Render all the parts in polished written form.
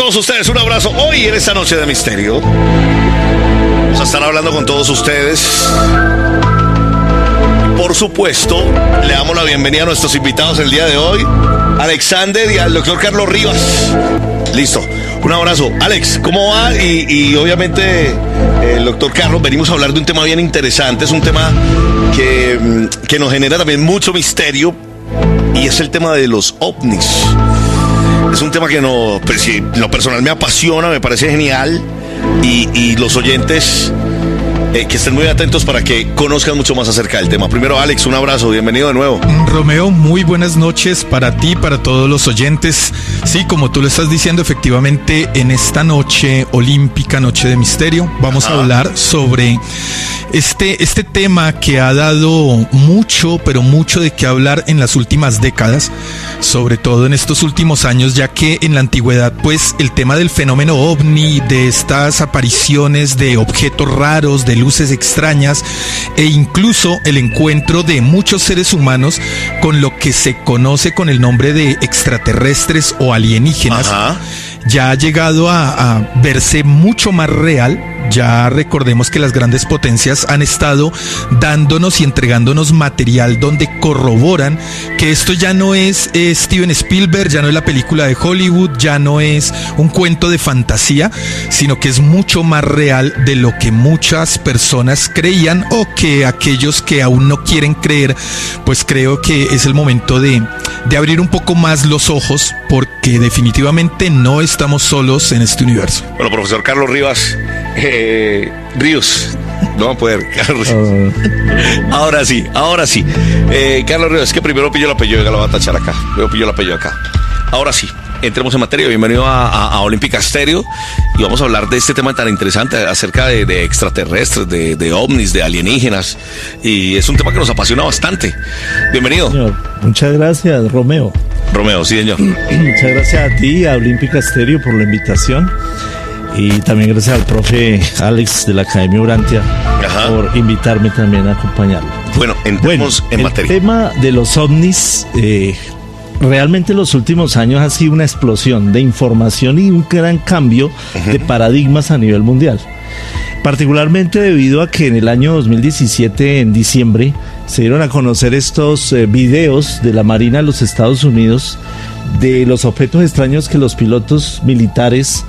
todos ustedes, un abrazo. Hoy en esta noche de misterio vamos a estar hablando con todos ustedes. Por supuesto, le damos la bienvenida a nuestros invitados el día de hoy, Alexander y al doctor Carlos Rivas. Listo, un abrazo. Alex, ¿cómo va? Y obviamente, el doctor Carlos, venimos a hablar de un tema bien interesante. Es un tema que nos genera también mucho misterio, y es el tema de los ovnis. Es un tema que pues, en lo personal me apasiona, me parece genial, y los oyentes que estén muy atentos para que conozcan mucho más acerca del tema. Primero, Alex, un abrazo, bienvenido de nuevo. Romeo, muy buenas noches para ti, para todos los oyentes. Sí, como tú lo estás diciendo, efectivamente, en esta noche olímpica, noche de misterio, vamos a hablar sobre este tema que ha dado mucho, pero mucho de qué hablar en las últimas décadas, sobre todo en estos últimos años, ya que en la antigüedad, pues, el tema del fenómeno ovni, de estas apariciones de objetos raros, de luces extrañas, e incluso el encuentro de muchos seres humanos con lo que se conoce con el nombre de extraterrestres o alienígenas, ya ha llegado a verse mucho más real. Ya recordemos que las grandes potencias han estado dándonos y entregándonos material donde corroboran que esto ya no es Steven Spielberg, ya no es la película de Hollywood, ya no es un cuento de fantasía, sino que es mucho más real de lo que muchas personas creían, o que aquellos que aún no quieren creer, pues creo que es el momento de abrir un poco más los ojos, porque definitivamente no estamos solos en este universo. Bueno, profesor Carlos Rivas, Ríos, no va a poder, Carlos. Ahora sí. Carlos Ríos, es que primero pillo el apellido, ya lo va a tachar acá. Luego pillo el apellido acá. Ahora sí, entremos en materia. Bienvenido a Olímpica Estéreo, y vamos a hablar de este tema tan interesante acerca de extraterrestres, de ovnis, de alienígenas, y es un tema que nos apasiona bastante. Bienvenido. Señor, muchas gracias, Romeo. Romeo, sí, señor. Muchas gracias a ti, a Olímpica Estéreo, por la invitación. Y también gracias al profe Alex de la Academia Urantia por invitarme también a acompañarlo. Bueno, entremos en materia. El tema de los ovnis, realmente en los últimos años ha sido una explosión de información y un gran cambio de paradigmas a nivel mundial. Particularmente debido a que en el año 2017, en diciembre, se dieron a conocer estos videos de la Marina de los Estados Unidos de los objetos extraños que los pilotos militares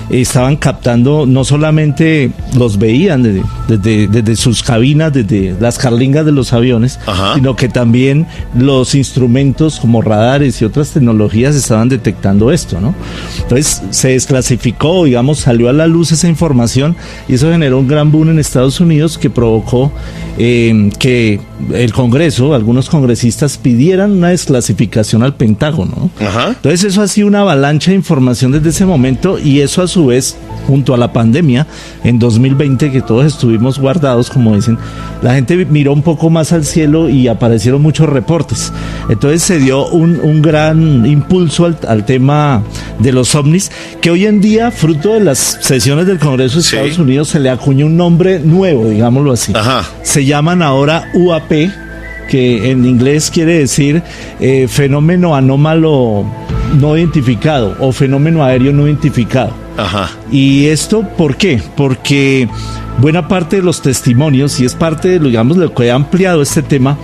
estaban captando. No solamente los veían desde sus cabinas, desde las carlingas de los aviones, sino que también los instrumentos como radares y otras tecnologías estaban detectando esto, ¿no? Entonces se desclasificó, digamos, salió a la luz esa información, y eso generó un gran boom en Estados Unidos que provocó que el Congreso, algunos congresistas pidieran una desclasificación al Pentágono, ¿no? Entonces eso ha sido una avalancha de información desde ese momento, y eso a su vez, junto a la pandemia en 2020, que todos estuvimos guardados, como dicen, la gente miró un poco más al cielo y aparecieron muchos reportes. Entonces se dio un gran impulso al tema de los ovnis, que hoy en día, fruto de las sesiones del Congreso de Estados Unidos, se le acuñó un nombre nuevo, digámoslo así. Se llaman ahora UAP, que en inglés quiere decir fenómeno anómalo no identificado, o fenómeno aéreo no identificado. ¿Y esto por qué? Porque buena parte de los testimonios, y es parte de, digamos, lo que ha ampliado este tema,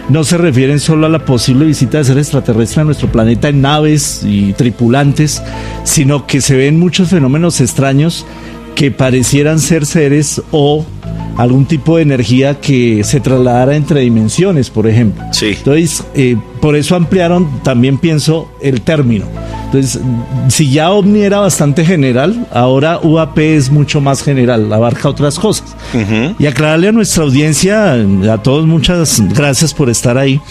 no se refieren solo a la posible visita de seres extraterrestres a nuestro planeta en naves y tripulantes, sino que se ven muchos fenómenos extraños que parecieran ser seres o algún tipo de energía que se trasladara entre dimensiones, por ejemplo. Entonces, por eso ampliaron, también pienso, el término. Entonces, si ya OVNI era bastante general, ahora UAP es mucho más general, abarca otras cosas. Y aclararle a nuestra audiencia, a todos, muchas gracias por estar ahí,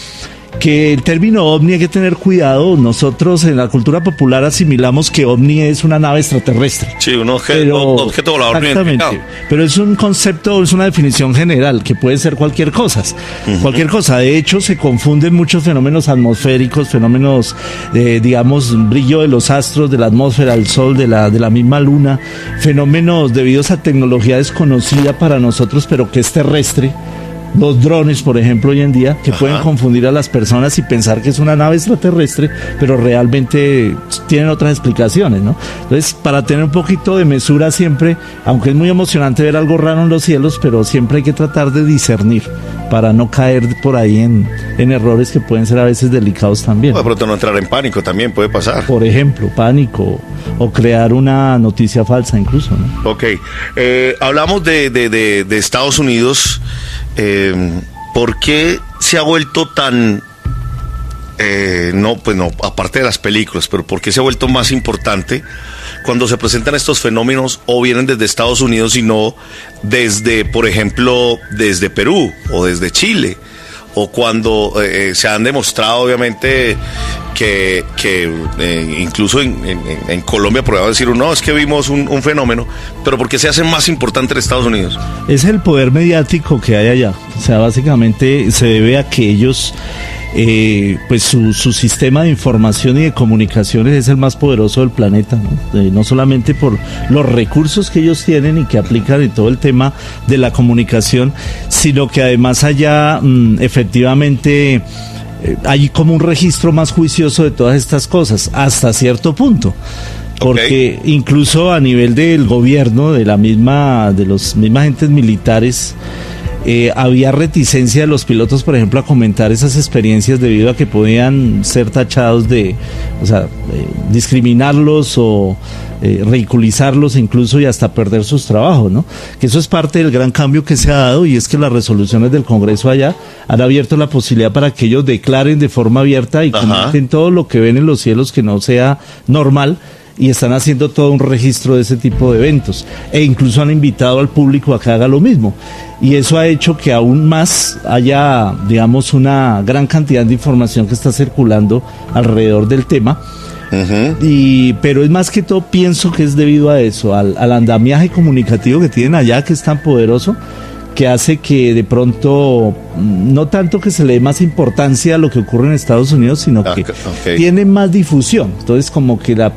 que el término ovni hay que tener cuidado. Nosotros en la cultura popular asimilamos que ovni es una nave extraterrestre. Sí, un objeto volador. Exactamente. Pero es un concepto, es una definición general que puede ser cualquier cosa. Cualquier cosa. De hecho, se confunden muchos fenómenos atmosféricos, fenómenos, digamos, brillo de los astros, de la atmósfera, del sol, de la misma luna, fenómenos debidos a tecnología desconocida para nosotros, pero que es terrestre, los drones, por ejemplo, hoy en día, que pueden confundir a las personas y pensar que es una nave extraterrestre, pero realmente tienen otras explicaciones, ¿no? Entonces, para tener un poquito de mesura siempre, aunque es muy emocionante ver algo raro en los cielos, pero siempre hay que tratar de discernir para no caer por ahí en errores que pueden ser a veces delicados también. O de pronto no entrar en pánico también puede pasar. Por ejemplo, pánico o crear una noticia falsa incluso, ¿no? Ok, hablamos de Estados Unidos. ¿Por qué se ha vuelto tan, no, aparte de las películas, pero por qué se ha vuelto más importante cuando se presentan estos fenómenos o vienen desde Estados Unidos y no desde, por ejemplo, desde Perú o desde Chile? O cuando se han demostrado, obviamente, que incluso en Colombia, por decir, no, es que vimos un fenómeno, pero ¿por qué se hace más importante en Estados Unidos? Es el poder mediático que hay allá. O sea, básicamente se debe a que ellos, pues su sistema de información y de comunicaciones es el más poderoso del planeta, ¿no? No solamente por los recursos que ellos tienen y que aplican en todo el tema de la comunicación, sino que además allá efectivamente hay como un registro más juicioso de todas estas cosas, hasta cierto punto. Porque incluso a nivel del gobierno, de los mismas entes militares, había reticencia de los pilotos, por ejemplo, a comentar esas experiencias debido a que podían ser tachados de, discriminarlos o ridiculizarlos incluso y hasta perder sus trabajos, ¿no? Que eso es parte del gran cambio que se ha dado, y es que las resoluciones del Congreso allá han abierto la posibilidad para que ellos declaren de forma abierta y comenten todo lo que ven en los cielos que no sea normal, y están haciendo todo un registro de ese tipo de eventos, e incluso han invitado al público a que haga lo mismo, y eso ha hecho que aún más haya, digamos, una gran cantidad de información que está circulando alrededor del tema. Pero es más que todo, pienso que es debido a eso, al andamiaje comunicativo que tienen allá, que es tan poderoso, que hace que de pronto, no tanto que se le dé más importancia a lo que ocurre en Estados Unidos, sino que tiene más difusión. Entonces, como que las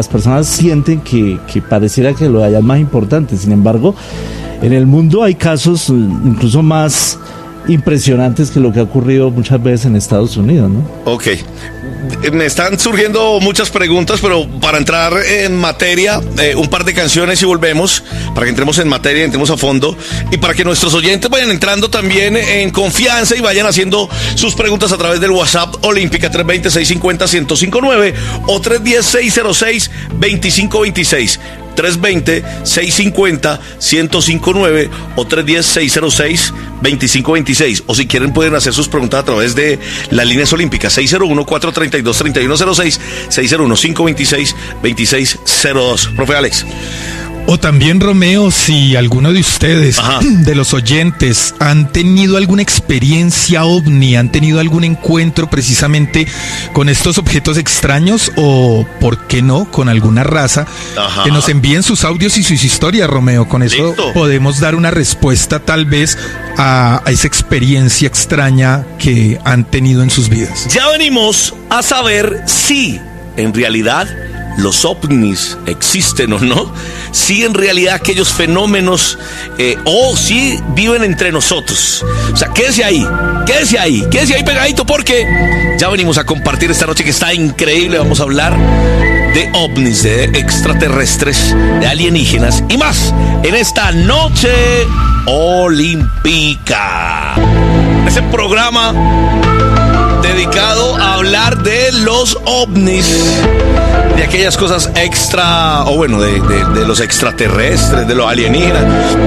personas sienten que pareciera que lo hayan más importante. Sin embargo, en el mundo hay casos incluso más impresionantes que lo que ha ocurrido muchas veces en Estados Unidos, ¿no? Ok. Me están surgiendo muchas preguntas, pero para entrar en materia, un par de canciones y volvemos, para que entremos en materia, entremos a fondo, y para que nuestros oyentes vayan entrando también en confianza y vayan haciendo sus preguntas a través del WhatsApp Olímpica 320-650-1059 o 310-606-2526. 320-650-1059 o 310-606-2526. O si quieren pueden hacer sus preguntas a través de las líneas olímpicas 601-432-3106, 601-526-2602. Profe Alex. O también, Romeo, si alguno de ustedes, de los oyentes, han tenido alguna experiencia ovni, han tenido algún encuentro precisamente con estos objetos extraños, o, ¿por qué no?, con alguna raza, que nos envíen sus audios y sus historias, Romeo. Con eso podemos dar una respuesta tal vez a esa experiencia extraña que han tenido en sus vidas. Ya venimos a saber si en realidad los ovnis existen o no, si en realidad aquellos fenómenos o si viven entre nosotros. O sea, quédese ahí pegadito, porque ya venimos a compartir esta noche que está increíble. Vamos a hablar de ovnis, de extraterrestres, de alienígenas y más en esta noche olímpica. Ese programa dedicado a hablar de los ovnis, de aquellas cosas extra, o bueno, de los extraterrestres, de los alienígenas.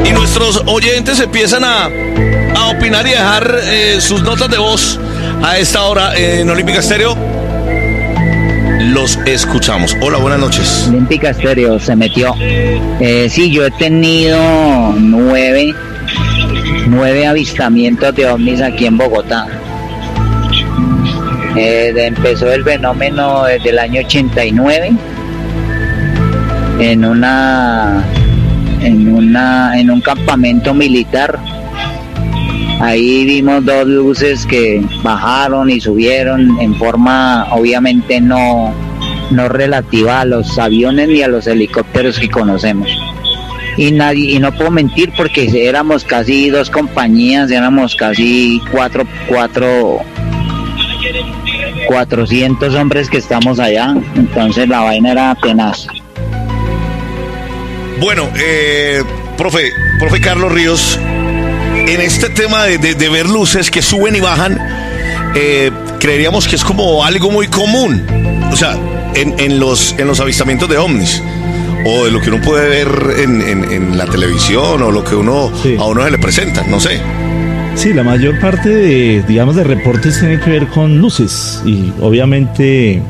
Y nuestros oyentes empiezan a opinar y a dejar sus notas de voz a esta hora en Olímpica Estéreo. Los escuchamos. Hola, buenas noches. Olímpica Estéreo se metió. Sí, yo he tenido nueve avistamientos de ovnis aquí en Bogotá. Empezó el fenómeno desde el año 89 en un campamento militar. Ahí vimos dos luces que bajaron y subieron en forma obviamente no relativa a los aviones ni a los helicópteros que conocemos. y nadie, y no puedo mentir porque éramos casi 2 compañías, éramos casi 400 hombres que estamos allá, entonces la vaina era tenaz. Bueno, profe Carlos Ríos, en este tema de ver luces que suben y bajan, creeríamos que es como algo muy común, o sea, en los avistamientos de ovnis, o de lo que uno puede ver en la televisión, o lo que a uno se le presenta, no sé. Sí, la mayor parte de reportes tiene que ver con luces y obviamente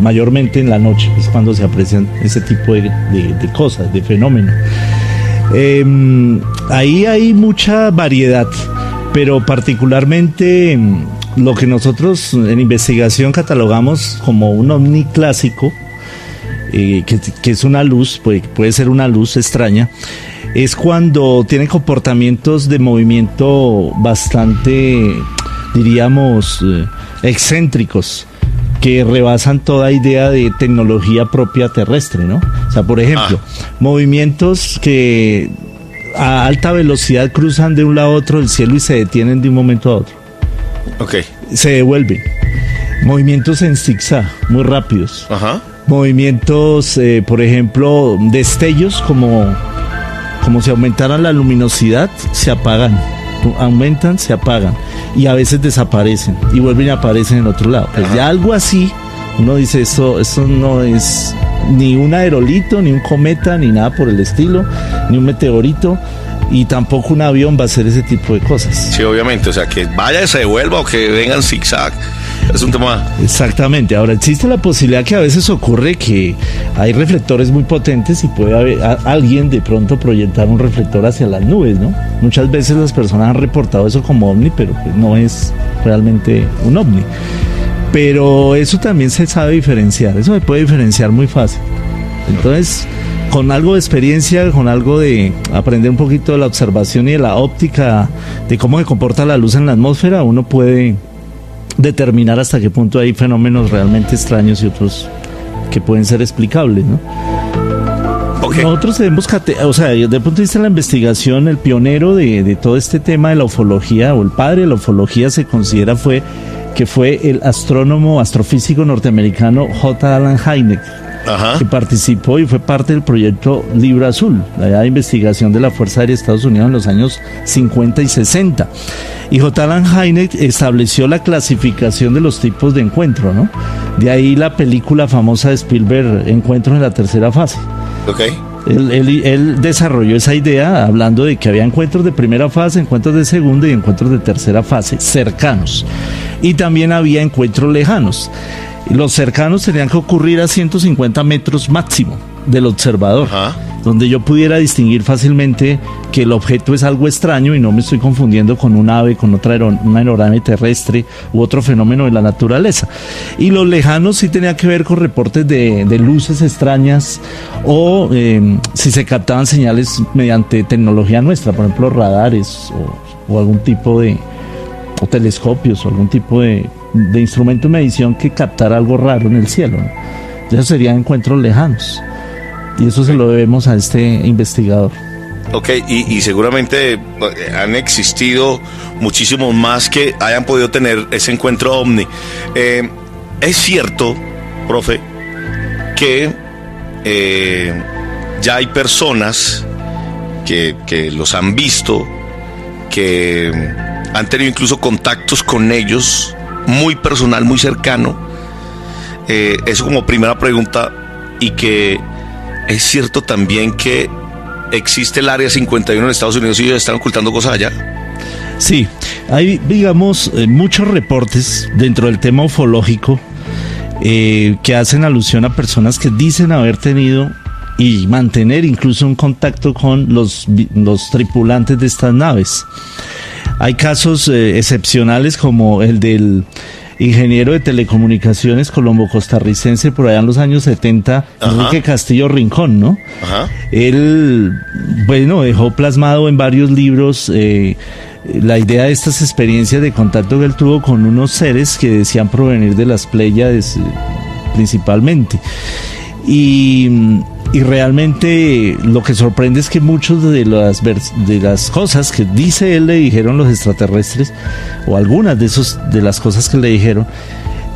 mayormente en la noche es cuando se aprecian ese tipo de cosas, de fenómenos. Ahí hay mucha variedad, pero particularmente lo que nosotros en investigación catalogamos como un ovni clásico, que es una luz, puede ser una luz extraña, es cuando tienen comportamientos de movimiento bastante, diríamos, excéntricos, que rebasan toda idea de tecnología propia terrestre, ¿no? O sea, por ejemplo, movimientos que a alta velocidad cruzan de un lado a otro del cielo y se detienen de un momento a otro. Okay. Se devuelven. Movimientos en zigzag, muy rápidos. Ajá. Movimientos, por ejemplo, destellos como si aumentaran la luminosidad, se apagan, aumentan, se apagan y a veces desaparecen y vuelven y aparecen en otro lado. Pues ya algo así, uno dice, esto no es ni un aerolito, ni un cometa, ni nada por el estilo, ni un meteorito, y tampoco un avión va a hacer ese tipo de cosas. Sí, obviamente, o sea, que vaya y se devuelva o que vengan zigzag. Es un tema... Exactamente. Ahora, existe la posibilidad que a veces ocurre que hay reflectores muy potentes y puede haber alguien de pronto proyectar un reflector hacia las nubes, ¿no? Muchas veces las personas han reportado eso como ovni, pero pues no es realmente un ovni. Pero eso también se sabe diferenciar, eso se puede diferenciar muy fácil. Entonces, con algo de experiencia, con algo de aprender un poquito de la observación y de la óptica de cómo se comporta la luz en la atmósfera, uno puede determinar hasta qué punto hay fenómenos realmente extraños y otros que pueden ser explicables, ¿no? Okay. Nosotros debemos, o sea, desde el punto de vista de la investigación, el pionero de todo este tema de la ufología, o el padre de la ufología, se considera que fue el astrofísico norteamericano J. Allen Hynek, que participó y fue parte del proyecto Libro Azul, la investigación de la Fuerza Aérea de Estados Unidos en los años 50 y 60. Y J. Allen Hynek estableció la clasificación de los tipos de encuentro, ¿no? De ahí la película famosa de Spielberg, Encuentros en la tercera fase. Okay. Él desarrolló esa idea hablando de que había encuentros de primera fase, encuentros de segunda y encuentros de tercera fase, cercanos. Y también había encuentros lejanos. Los cercanos tenían que ocurrir a 150 metros máximo del observador, donde yo pudiera distinguir fácilmente que el objeto es algo extraño y no me estoy confundiendo con un ave, con una aeronave terrestre u otro fenómeno de la naturaleza. Y los lejanos sí tenían que ver con reportes de luces extrañas o si se captaban señales mediante tecnología nuestra, por ejemplo radares o algún tipo de o telescopios o algún tipo de instrumento de medición que captara algo raro en el cielo, ¿no? Esos serían encuentros lejanos. Y eso se lo debemos a este investigador. Ok, y seguramente han existido muchísimos más que hayan podido tener ese encuentro ovni. Es cierto, profe, que ya hay personas que los han visto, que han tenido incluso contactos con ellos, muy personal, muy cercano. Eso como primera pregunta. Y que es cierto también que existe el Área 51 en Estados Unidos y ellos están ocultando cosas allá. Sí, hay, digamos, muchos reportes dentro del tema ufológico que hacen alusión a personas que dicen haber tenido y mantener incluso un contacto con los tripulantes de estas naves. Hay casos excepcionales como el del ingeniero de telecomunicaciones colombo-costarricense por allá en los años 70, Enrique Castillo Rincón, ¿no? Él, bueno, dejó plasmado en varios libros la idea de estas experiencias de contacto que él tuvo con unos seres que decían provenir de las Pléyades principalmente. Y Y realmente lo que sorprende es que muchas de las cosas que dice él le dijeron los extraterrestres, o algunas de las cosas que le dijeron,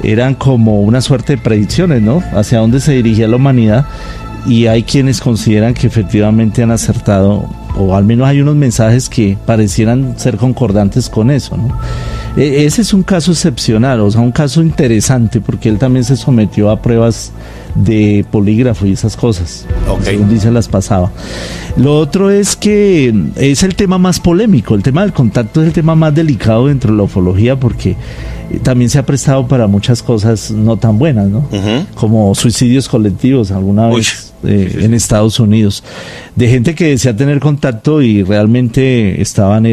eran como una suerte de predicciones, ¿no? Hacia dónde se dirigía la humanidad, y hay quienes consideran que efectivamente han acertado, o al menos hay unos mensajes que parecieran ser concordantes con eso, ¿no? Ese es un caso excepcional, o sea, un caso interesante, porque él también se sometió a pruebas de polígrafo y esas cosas, según dice las pasaba. Lo otro es que es el tema más polémico, el tema del contacto es el tema más delicado dentro de la ufología, porque también se ha prestado para muchas cosas no tan buenas, ¿no? Como suicidios colectivos alguna vez en Estados Unidos, de gente que desea tener contacto y realmente estaban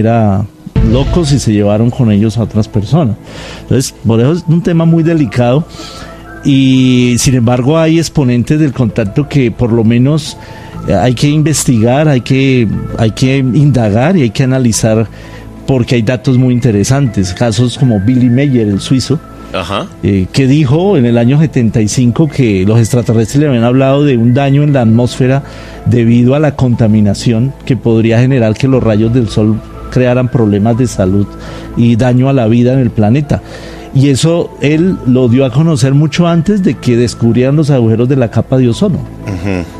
locos y se llevaron con ellos a otras personas. Entonces, por eso es un tema muy delicado, y sin embargo hay exponentes del contacto que por lo menos hay que investigar, hay que indagar y hay que analizar, porque hay datos muy interesantes, casos como Billy Meyer, el suizo, que dijo en el año 75 que los extraterrestres le habían hablado de un daño en la atmósfera debido a la contaminación que podría generar que los rayos del sol crearan problemas de salud y daño a la vida en el planeta. Y eso él lo dio a conocer mucho antes de que descubrieran los agujeros de la capa de ozono.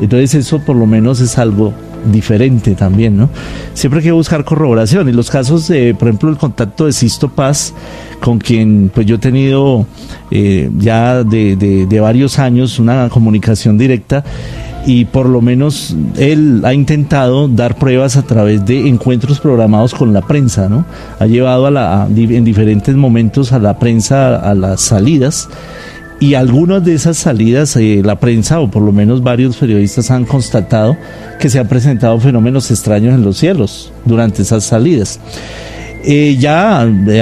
Entonces eso por lo menos es algo diferente también, ¿no? Siempre hay que buscar corroboración. Y los casos de, por ejemplo, el contacto de Sisto Paz, con quien pues yo he tenido ya de varios años una comunicación directa, y por lo menos él ha intentado dar pruebas a través de encuentros programados con la prensa, ¿no? Ha llevado en diferentes momentos a la prensa a las salidas, y algunas de esas salidas la prensa, o por lo menos varios periodistas, han constatado que se han presentado fenómenos extraños en los cielos durante esas salidas.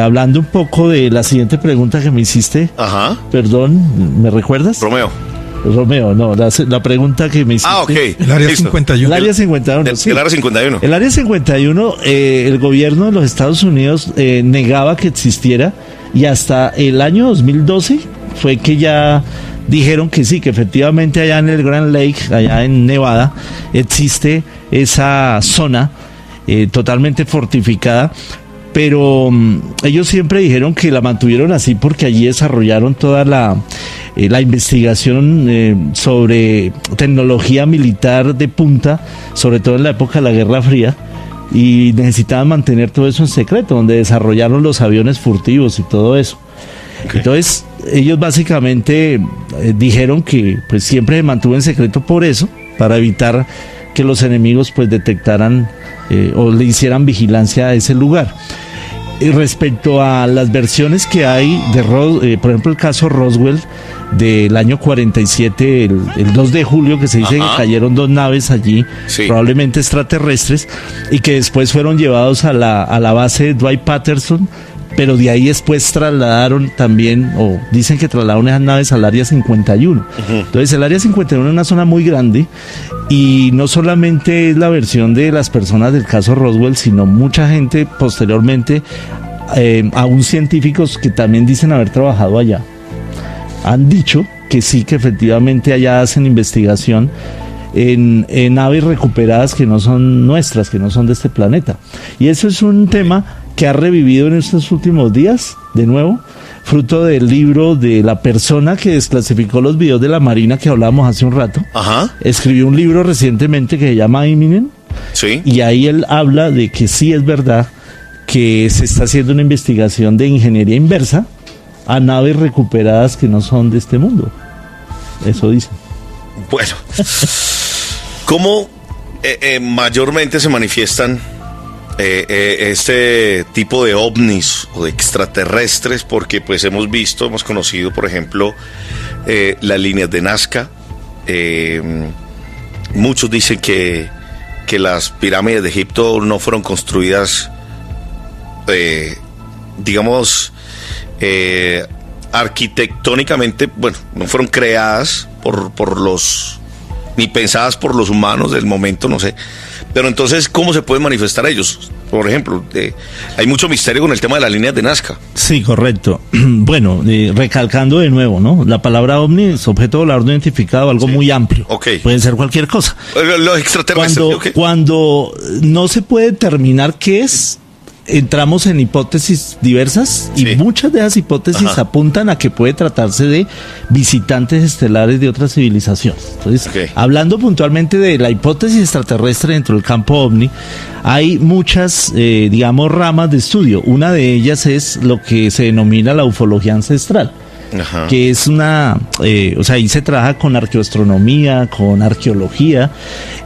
Hablando un poco de la siguiente pregunta que me hiciste, perdón, ¿me recuerdas? Romeo, no, la pregunta que me hiciste. El área 51. El área 51, sí. El área 51. El área 51, el gobierno de los Estados Unidos negaba que existiera, y hasta el año 2012 fue que ya dijeron que sí, que efectivamente allá en el Grand Lake, allá en Nevada, existe esa zona totalmente fortificada. Pero ellos siempre dijeron que la mantuvieron así porque allí desarrollaron toda la investigación sobre tecnología militar de punta, sobre todo en la época de la Guerra Fría, y necesitaban mantener todo eso en secreto, donde desarrollaron los aviones furtivos y todo eso. Entonces ellos básicamente dijeron que pues siempre se mantuvo en secreto por eso, para evitar que los enemigos pues detectaran o le hicieran vigilancia a ese lugar. Y respecto a las versiones que hay por ejemplo el caso Roswell del año 47, el 2 de julio, que se dice que cayeron 2 naves allí, probablemente extraterrestres, y que después fueron llevados a la base de Dwight Patterson, pero de ahí después trasladaron también, o dicen que trasladaron esas naves al área 51. Entonces el área 51 es una zona muy grande, y no solamente es la versión de las personas del caso Roswell, sino mucha gente posteriormente, aún científicos que también dicen haber trabajado allá, han dicho que sí, que efectivamente allá hacen investigación en aves recuperadas que no son nuestras, que no son de este planeta. Y eso es un tema que ha revivido en estos últimos días, de nuevo, fruto del libro de la persona que desclasificó los videos de la Marina que hablábamos hace un rato. Escribió un libro recientemente que se llama Imminent, y ahí él habla de que sí es verdad que se está haciendo una investigación de ingeniería inversa a naves recuperadas que no son de este mundo. Eso dice. Bueno, ¿cómo mayormente se manifiestan este tipo de ovnis o de extraterrestres? Porque pues hemos conocido, por ejemplo, las líneas de Nazca. Muchos dicen que las pirámides de Egipto no fueron construidas, arquitectónicamente, no fueron creadas ni pensadas por los humanos del momento, no sé. Pero entonces, ¿cómo se pueden manifestar ellos? por ejemplo, hay mucho misterio con el tema de las líneas de Nazca. Sí, correcto. Bueno, recalcando de nuevo, ¿no? La palabra ovni es objeto volador no identificado, algo muy amplio. Okay. Puede ser cualquier cosa. Los extraterrestres. Cuando no se puede determinar qué es, entramos en hipótesis diversas y muchas de esas hipótesis apuntan a que puede tratarse de visitantes estelares de otras civilizaciones. Entonces, hablando puntualmente de la hipótesis extraterrestre dentro del campo ovni, hay muchas, digamos, ramas de estudio. Una de ellas es lo que se denomina la ufología ancestral. Que es ahí se trabaja con arqueoastronomía, con arqueología,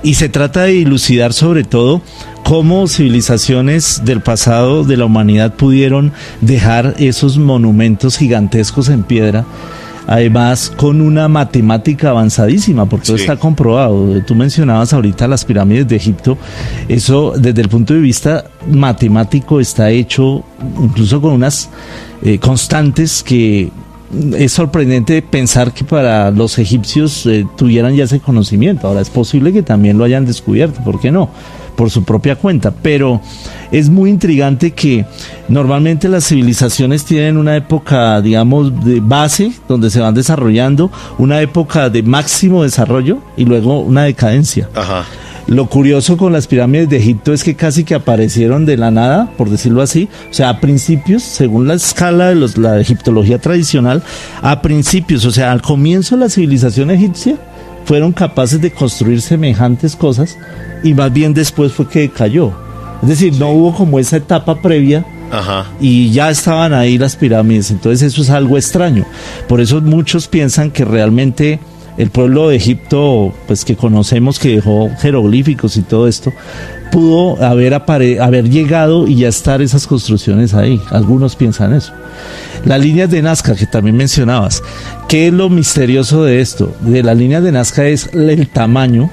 y se trata de dilucidar sobre todo cómo civilizaciones del pasado de la humanidad pudieron dejar esos monumentos gigantescos en piedra, además con una matemática avanzadísima, porque todo está comprobado. Tú mencionabas ahorita las pirámides de Egipto, eso desde el punto de vista matemático está hecho incluso con unas constantes que es sorprendente pensar que para los egipcios tuvieran ya ese conocimiento. Ahora es posible que también lo hayan descubierto, ¿por qué no? Por su propia cuenta, pero es muy intrigante que normalmente las civilizaciones tienen una época, digamos, de base, donde se van desarrollando, una época de máximo desarrollo y luego una decadencia. Lo curioso con las pirámides de Egipto es que casi que aparecieron de la nada, por decirlo así. O sea, a principios, según la escala de la egiptología tradicional, a principios, o sea, al comienzo de la civilización egipcia, fueron capaces de construir semejantes cosas y más bien después fue que cayó. Es decir, no hubo como esa etapa previa y ya estaban ahí las pirámides. Entonces eso es algo extraño. Por eso muchos piensan que realmente el pueblo de Egipto, pues que conocemos, que dejó jeroglíficos y todo esto, pudo haber llegado y ya estar esas construcciones ahí. Algunos piensan eso. Las líneas de Nazca, que también mencionabas, ¿qué es lo misterioso de esto? De las líneas de Nazca es el tamaño.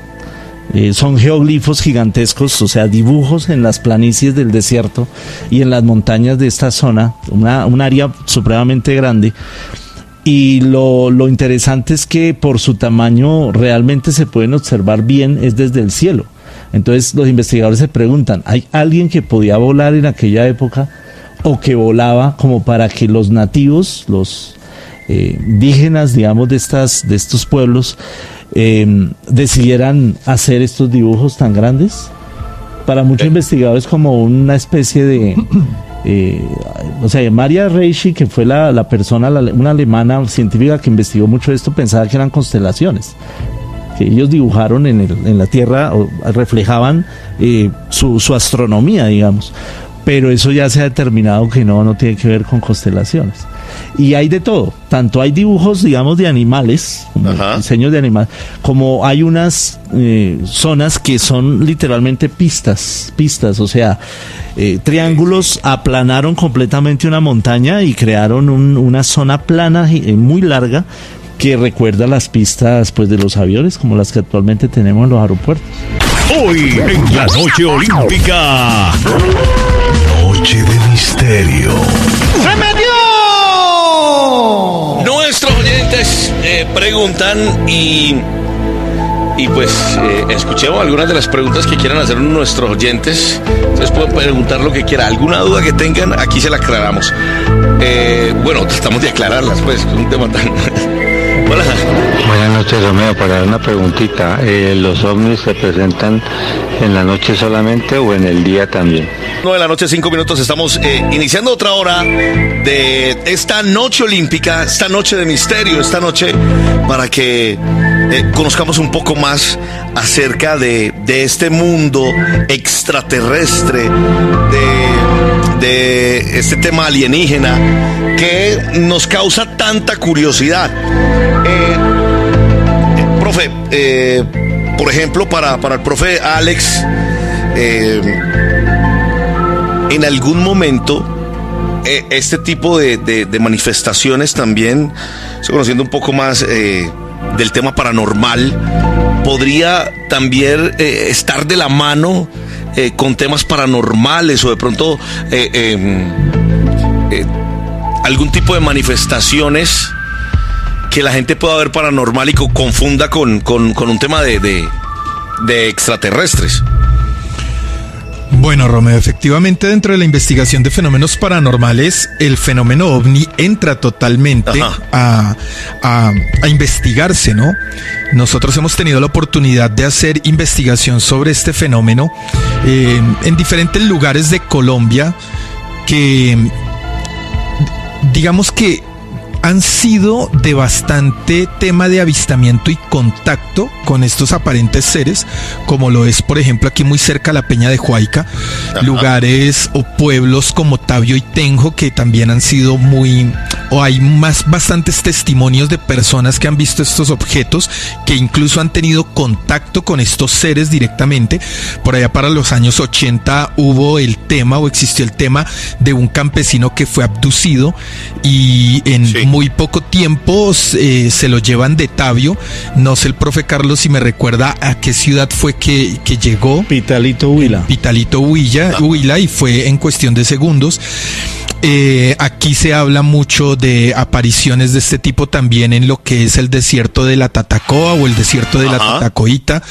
Son geoglifos gigantescos, o sea, dibujos en las planicies del desierto y en las montañas de esta zona, un área supremamente grande. Y lo interesante es que por su tamaño realmente se pueden observar bien es desde el cielo. Entonces los investigadores se preguntan, ¿hay alguien que podía volar en aquella época o que volaba como para que los nativos, los indígenas, digamos, de estos pueblos decidieran hacer estos dibujos tan grandes? Para muchos investigadores como una especie de... Maria Reiche, que fue la persona, una alemana científica que investigó mucho esto, pensaba que eran constelaciones que ellos dibujaron en la Tierra, o reflejaban su astronomía, digamos. Pero eso ya se ha determinado que no tiene que ver con constelaciones. Y hay de todo, tanto hay dibujos, digamos, de animales, diseños de animales, como hay unas zonas que son literalmente pistas, o sea, triángulos aplanaron completamente una montaña y crearon una zona plana muy larga que recuerda las pistas, pues, de los aviones, como las que actualmente tenemos en los aeropuertos. Hoy en la Noche Olímpica, Noche de Misterio. ¡Se metió! Nuestros oyentes preguntan y pues escuchemos algunas de las preguntas que quieran hacer nuestros oyentes. Ustedes pueden preguntar lo que quieran. Alguna duda que tengan, aquí se la aclaramos. Bueno, tratamos de aclararlas, pues, es un tema tan... Hola. Buenas noches, Romeo. Para dar una preguntita, ¿los ovnis se presentan en la noche solamente o en el día también? 9 de la noche, 5 minutos. Estamos iniciando otra hora de esta noche olímpica, esta noche de misterio, esta noche para que conozcamos un poco más acerca de este mundo extraterrestre, de este tema alienígena que nos causa tanta curiosidad. Profe, por ejemplo, para el profe Alex, en algún momento este tipo de manifestaciones también, conociendo un poco más del tema paranormal, podría también estar de la mano con temas paranormales o de pronto algún tipo de manifestaciones que la gente pueda ver paranormal y confunda con un tema de extraterrestres. Bueno, Romeo, efectivamente dentro de la investigación de fenómenos paranormales, el fenómeno ovni entra totalmente a investigarse, ¿no? Nosotros hemos tenido la oportunidad de hacer investigación sobre este fenómeno en diferentes lugares de Colombia que, digamos que han sido de bastante tema de avistamiento y contacto con estos aparentes seres, como lo es, por ejemplo, aquí muy cerca la Peña de Huayca, lugares o pueblos como Tabio y Tenjo, que también han sido hay bastantes testimonios de personas que han visto estos objetos, que incluso han tenido contacto con estos seres directamente. Por allá para los años 80 existió el tema de un campesino que fue abducido y en muy poco tiempo se lo llevan de Tabio. No sé el profe Carlos si me recuerda a qué ciudad fue que llegó. Pitalito Huila, y fue en cuestión de segundos. Aquí se habla mucho de apariciones de este tipo también en lo que es el desierto de la Tatacoa o el desierto de la Tatacoita,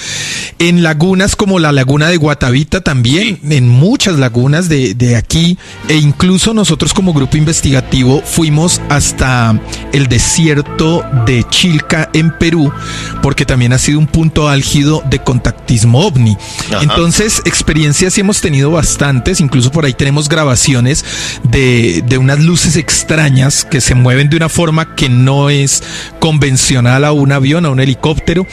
en lagunas como la laguna de Guatavita también, en muchas lagunas de aquí, e incluso nosotros como grupo investigativo fuimos hasta el desierto de Chilca en Perú, porque también ha sido un punto álgido de contactismo ovni. Entonces, experiencias sí hemos tenido bastantes, incluso por ahí tenemos grabaciones de unas luces extrañas que se mueven de una forma que no es convencional a un avión, a un helicóptero.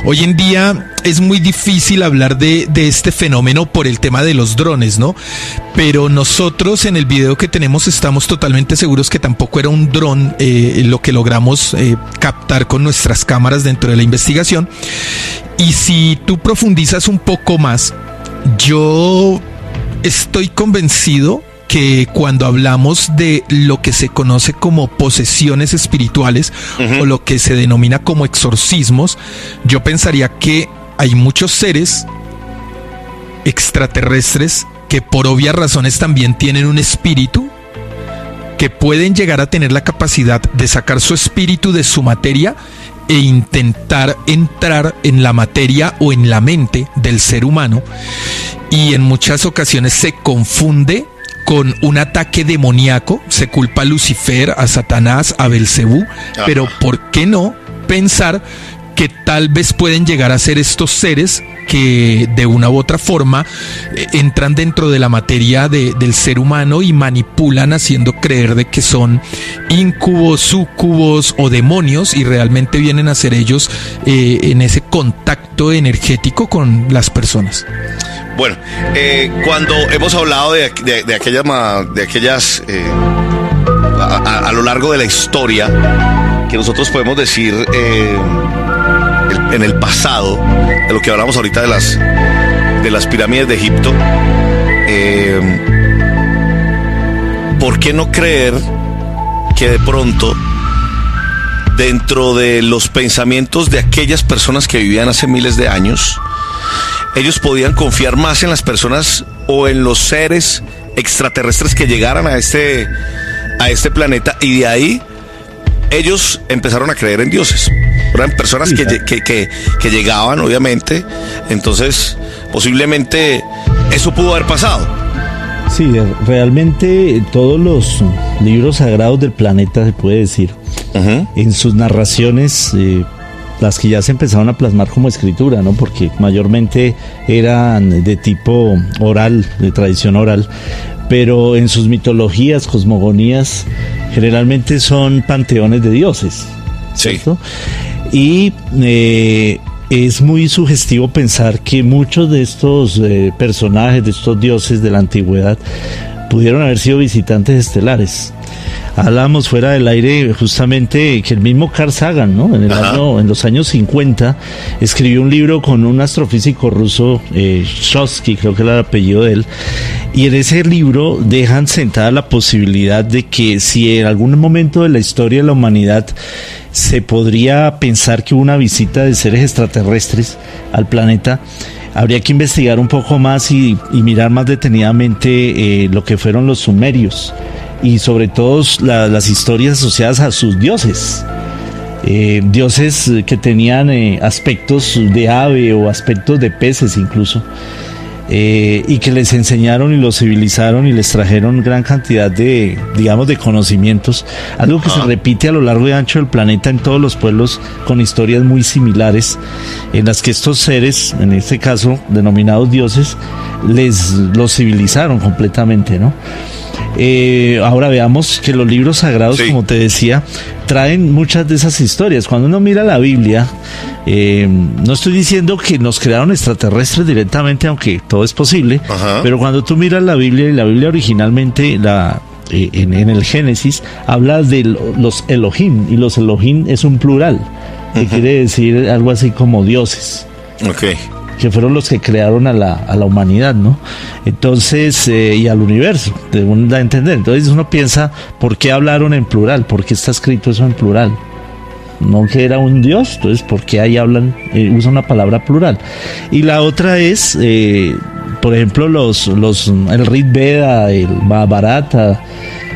Hoy en día es muy difícil hablar de este fenómeno por el tema de los drones, ¿no? Pero nosotros en el video que tenemos estamos totalmente seguros que tampoco era un dron lo que logramos captar con nuestras cámaras dentro de la investigación. Y si tú profundizas un poco más, yo estoy convencido que cuando hablamos de lo que se conoce como posesiones espirituales o lo que se denomina como exorcismos, yo pensaría que hay muchos seres extraterrestres que por obvias razones también tienen un espíritu, que pueden llegar a tener la capacidad de sacar su espíritu de su materia e intentar entrar en la materia o en la mente del ser humano, y en muchas ocasiones se confunde con un ataque demoníaco, se culpa a Lucifer, a Satanás, a Belcebú, pero ¿por qué no pensar que tal vez pueden llegar a ser estos seres que de una u otra forma entran dentro de la materia del ser humano y manipulan haciendo creer de que son íncubos, súcubos o demonios, y realmente vienen a ser ellos en ese contacto energético con las personas? Bueno, cuando hemos hablado de aquellas a lo largo de la historia, que nosotros podemos decir en el pasado, de lo que hablamos ahorita de las pirámides de Egipto, ¿por qué no creer que de pronto dentro de los pensamientos de aquellas personas que vivían hace miles de años, ellos podían confiar más en las personas o en los seres extraterrestres que llegaran a este planeta, y de ahí ellos empezaron a creer en dioses? Eran personas que llegaban, obviamente, entonces posiblemente eso pudo haber pasado. Sí, realmente todos los libros sagrados del planeta, se puede decir, en sus narraciones, las que ya se empezaron a plasmar como escritura, ¿no? Porque mayormente eran de tipo oral, de tradición oral, pero en sus mitologías, cosmogonías, generalmente son panteones de dioses, ¿cierto? Sí. Y es muy sugestivo pensar que muchos de estos personajes, de estos dioses de la antigüedad, pudieron haber sido visitantes estelares. Hablábamos fuera del aire justamente que el mismo Carl Sagan, ¿no? En los años 50 escribió un libro con un astrofísico ruso, Shosky, creo que era el apellido de él, y en ese libro dejan sentada la posibilidad de que si en algún momento de la historia de la humanidad se podría pensar que hubo una visita de seres extraterrestres al planeta, habría que investigar un poco más y mirar más detenidamente lo que fueron los sumerios, y sobre todo las historias asociadas a sus dioses. Dioses que tenían aspectos de ave o aspectos de peces incluso. y que les enseñaron y los civilizaron y les trajeron gran cantidad de, digamos, de conocimientos, algo que se repite a lo largo y ancho del planeta en todos los pueblos con historias muy similares, en las que estos seres, en este caso denominados dioses, los civilizaron completamente, ¿no? Ahora veamos que los libros sagrados, sí, como te decía, traen muchas de esas historias. Cuando uno mira la Biblia, no estoy diciendo que nos crearon extraterrestres directamente, aunque todo es posible, pero cuando tú miras la Biblia, y la Biblia originalmente, en el Génesis, habla de los Elohim, y los Elohim es un plural, que quiere decir algo así como dioses. Que fueron los que crearon a la humanidad, ¿no? Entonces, y al universo, de uno da a entender. Entonces uno piensa, ¿por qué hablaron en plural? ¿Por qué está escrito eso en plural? No que era un dios, entonces, ¿por qué ahí usa una palabra plural? Y la otra es, por ejemplo, el Rig Veda, el Mahabharata,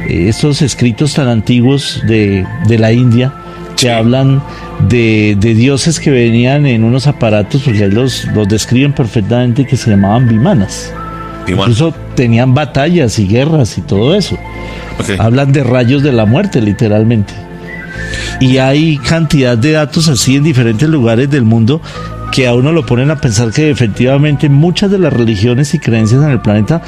estos escritos tan antiguos de la India, que hablan de dioses que venían en unos aparatos, porque ahí los describen perfectamente, que se llamaban vimanas. Incluso tenían batallas y guerras y todo eso. Hablan de rayos de la muerte, literalmente. Y hay cantidad de datos así en diferentes lugares del mundo que a uno lo ponen a pensar que efectivamente muchas de las religiones y creencias en el planeta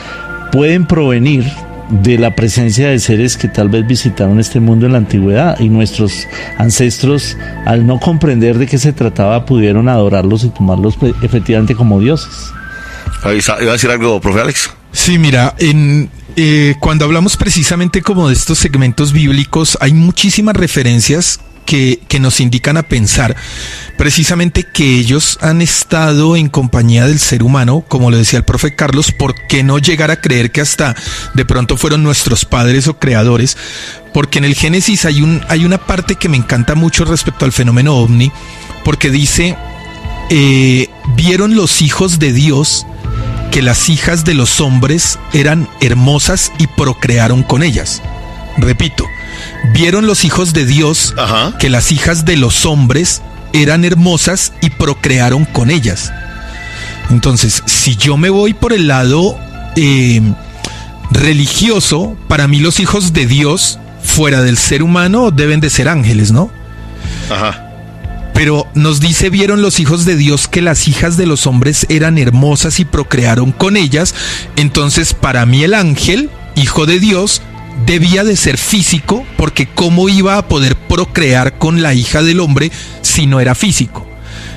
pueden provenir de la presencia de seres que tal vez visitaron este mundo en la antigüedad, y nuestros ancestros, al no comprender de qué se trataba, pudieron adorarlos y tomarlos efectivamente como dioses. ¿Iba a decir algo, profe Alex? Sí, mira, cuando hablamos precisamente como de estos segmentos bíblicos, hay muchísimas referencias que nos indican a pensar precisamente que ellos han estado en compañía del ser humano, como lo decía el profe Carlos. ¿Por qué no llegar a creer que hasta de pronto fueron nuestros padres o creadores? Porque en el Génesis hay una parte que me encanta mucho respecto al fenómeno ovni, porque dice, vieron los hijos de Dios que las hijas de los hombres eran hermosas y procrearon con ellas. Repito, vieron los hijos de Dios que las hijas de los hombres eran hermosas y procrearon con ellas. Entonces, si yo me voy por el lado religioso, para mí los hijos de Dios fuera del ser humano deben de ser ángeles, ¿no? Pero nos dice, vieron los hijos de Dios que las hijas de los hombres eran hermosas y procrearon con ellas. Entonces, para mí el ángel, hijo de Dios, debía de ser físico, porque ¿cómo iba a poder procrear con la hija del hombre si no era físico?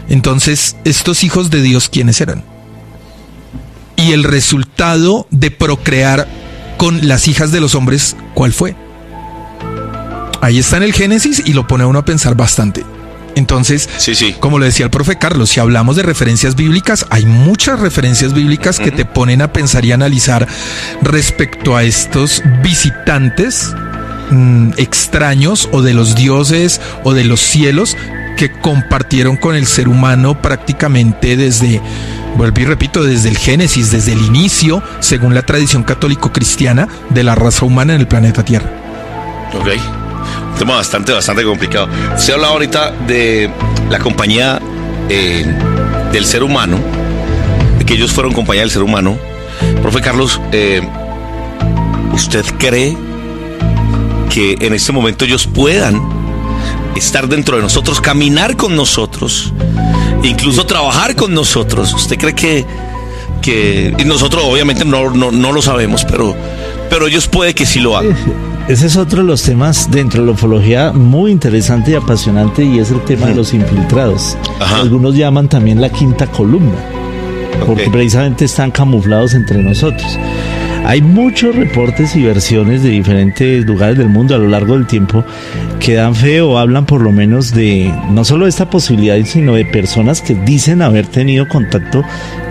Entonces, estos hijos de Dios, ¿quiénes eran? Y el resultado de procrear con las hijas de los hombres, ¿cuál fue? Ahí está en el Génesis y lo pone a uno a pensar bastante. Entonces, sí, como lo decía el profe Carlos, si hablamos de referencias bíblicas, hay muchas referencias bíblicas que te ponen a pensar y analizar respecto a estos visitantes extraños, o de los dioses o de los cielos, que compartieron con el ser humano prácticamente desde, vuelvo y repito, desde el Génesis, desde el inicio, según la tradición católico-cristiana, de la raza humana en el planeta Tierra. Un tema bastante complicado. Usted hablaba ahorita de la compañía del ser humano, de que ellos fueron compañía del ser humano. Profe Carlos, ¿usted cree que en este momento ellos puedan estar dentro de nosotros, caminar con nosotros, incluso trabajar con nosotros? ¿Usted cree que y nosotros obviamente no lo sabemos, pero ellos puede que sí lo hagan? Ese es otro de los temas dentro de la ufología muy interesante y apasionante, y es el tema de los infiltrados. Algunos llaman también la quinta columna, porque precisamente están camuflados entre nosotros. Hay muchos reportes y versiones de diferentes lugares del mundo a lo largo del tiempo que dan fe, o hablan por lo menos de no solo de esta posibilidad, sino de personas que dicen haber tenido contacto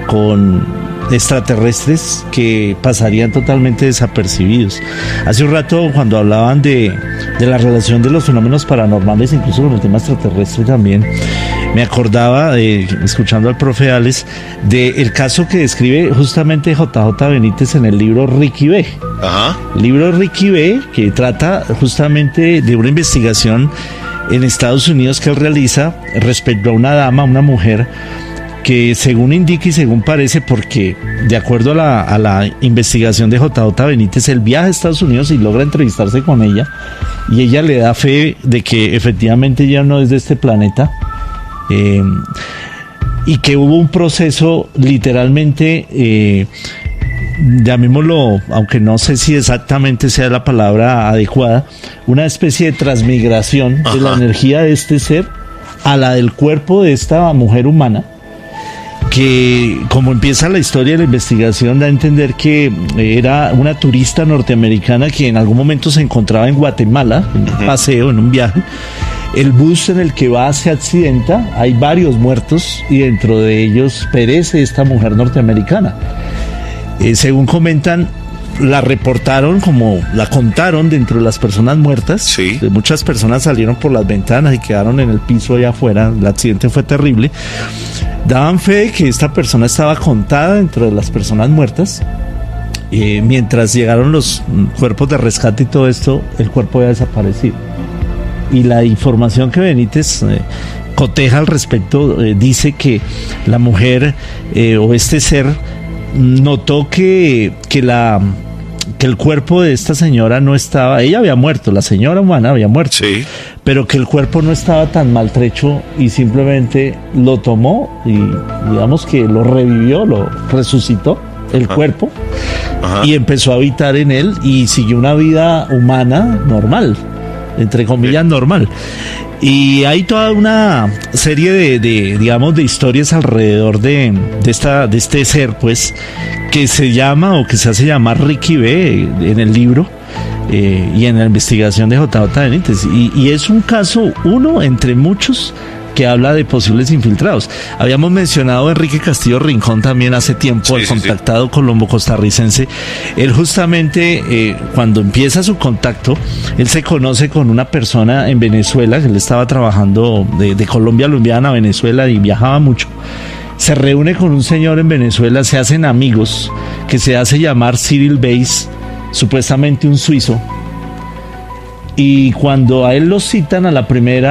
con extraterrestres que pasarían totalmente desapercibidos. Hace un rato, cuando hablaban de la relación de los fenómenos paranormales, incluso con el tema extraterrestre también, me acordaba, escuchando al profe Alex, del caso que describe justamente JJ Benítez en el libro Ricky B. El libro Ricky B, que trata justamente de una investigación en Estados Unidos que él realiza respecto a una dama, una mujer, que según indica y según parece, porque de acuerdo a la investigación de JJ Benítez, él viaja a Estados Unidos y logra entrevistarse con ella, y ella le da fe de que efectivamente ella no es de este planeta, y que hubo un proceso literalmente, llamémoslo, aunque no sé si exactamente sea la palabra adecuada, una especie de transmigración de la energía de este ser a la del cuerpo de esta mujer humana, que, como empieza la historia de la investigación, da a entender que era una turista norteamericana que en algún momento se encontraba en Guatemala, en un paseo, en un viaje. El bus en el que va se accidenta, hay varios muertos y dentro de ellos perece esta mujer norteamericana. Según comentan, la reportaron, como la contaron dentro de las personas muertas. Sí. Muchas personas salieron por las ventanas y quedaron en el piso allá afuera. El accidente fue terrible. Daban fe de que esta persona estaba contada dentro de las personas muertas. Mientras llegaron los cuerpos de rescate y todo esto, el cuerpo había desaparecido. Y la información que Benítez coteja al respecto dice que la mujer o este ser notó que el cuerpo de esta señora no estaba, ella había muerto, la señora humana había muerto, Sí. pero que el cuerpo no estaba tan maltrecho y simplemente lo tomó y digamos que lo revivió, lo resucitó el cuerpo y empezó a habitar en él y siguió una vida humana normal, entre comillas normal. Y hay toda una serie de digamos, de historias alrededor de este ser, pues, que se llama o que se hace llamar Ricky B en el libro y en la investigación de JJ Benítez. Y es un caso, uno entre muchos, que habla de posibles infiltrados. Habíamos mencionado a Enrique Castillo Rincón también hace tiempo, el contactado colombo costarricense. Él justamente, cuando empieza su contacto, él se conoce con una persona en Venezuela, que él estaba trabajando de Colombia, lo enviaban a Venezuela y viajaba mucho. Se reúne con un señor en Venezuela, se hacen amigos, que se hace llamar Cyril Bass, supuestamente un suizo. Y cuando a él lo citan al primer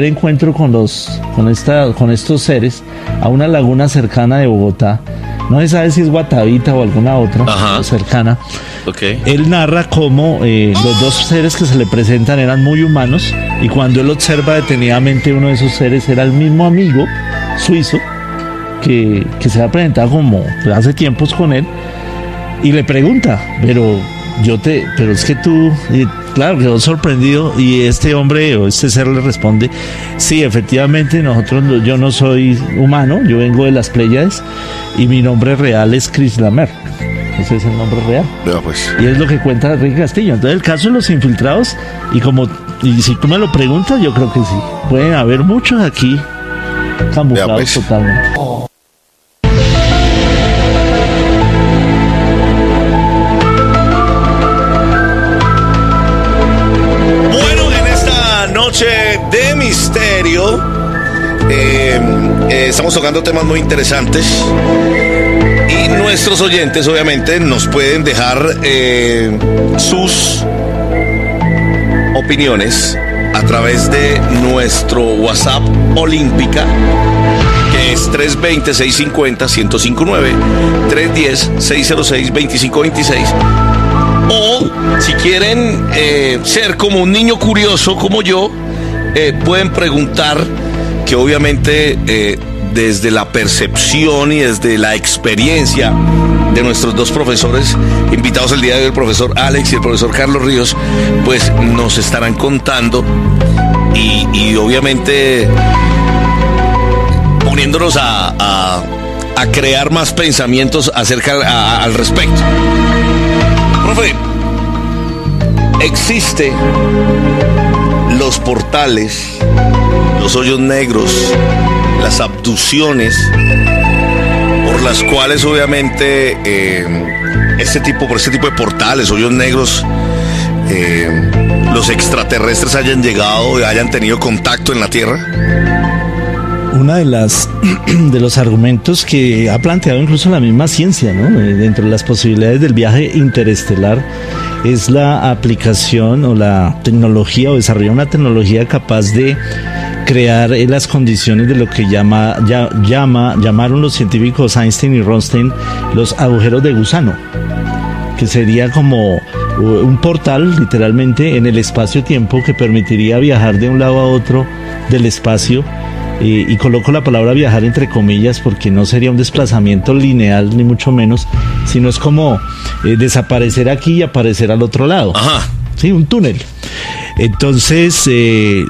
encuentro con estos seres, a una laguna cercana de Bogotá, no se sabe si es Guatavita o alguna otra cercana, él narra cómo los dos seres que se le presentan eran muy humanos, y cuando él observa detenidamente uno de esos seres era el mismo amigo suizo que se ha presentado como hace tiempos con él, y le pregunta, pero es que tú, claro, quedó sorprendido, y este hombre o este ser le responde: sí, efectivamente, yo no soy humano, yo vengo de las Pléyades y mi nombre real es Chris Lamer. Ese es el nombre real. Ya, pues. Y es lo que cuenta Enrique Castillo. Entonces, el caso de los infiltrados, y si tú me lo preguntas, yo creo que sí. Pueden haber muchos aquí camuflados, pues, totalmente. De misterio, estamos tocando temas muy interesantes y nuestros oyentes obviamente nos pueden dejar sus opiniones a través de nuestro WhatsApp Olímpica, que es 320-650-1059, 310-606-2526. O si quieren ser como un niño curioso como yo, pueden preguntar, que obviamente desde la percepción y desde la experiencia de nuestros dos profesores invitados el día de hoy, el profesor Alex y el profesor Carlos Ríos, pues nos estarán contando y obviamente poniéndonos a crear más pensamientos acerca al respecto. Profe, existe los portales, los hoyos negros, las abducciones, por las cuales obviamente por este tipo de portales, hoyos negros, los extraterrestres hayan llegado y hayan tenido contacto en la Tierra. Una de los argumentos que ha planteado incluso la misma ciencia, ¿no? Dentro de las posibilidades del viaje interestelar, es la aplicación o la tecnología, o desarrollar una tecnología capaz de crear las condiciones de lo que llamaron los científicos Einstein y Rothstein los agujeros de gusano, que sería como un portal literalmente en el espacio-tiempo que permitiría viajar de un lado a otro del espacio, y coloco la palabra viajar entre comillas porque no sería un desplazamiento lineal ni mucho menos, sino es como desaparecer aquí y aparecer al otro lado. Ajá. Sí, un túnel. Entonces,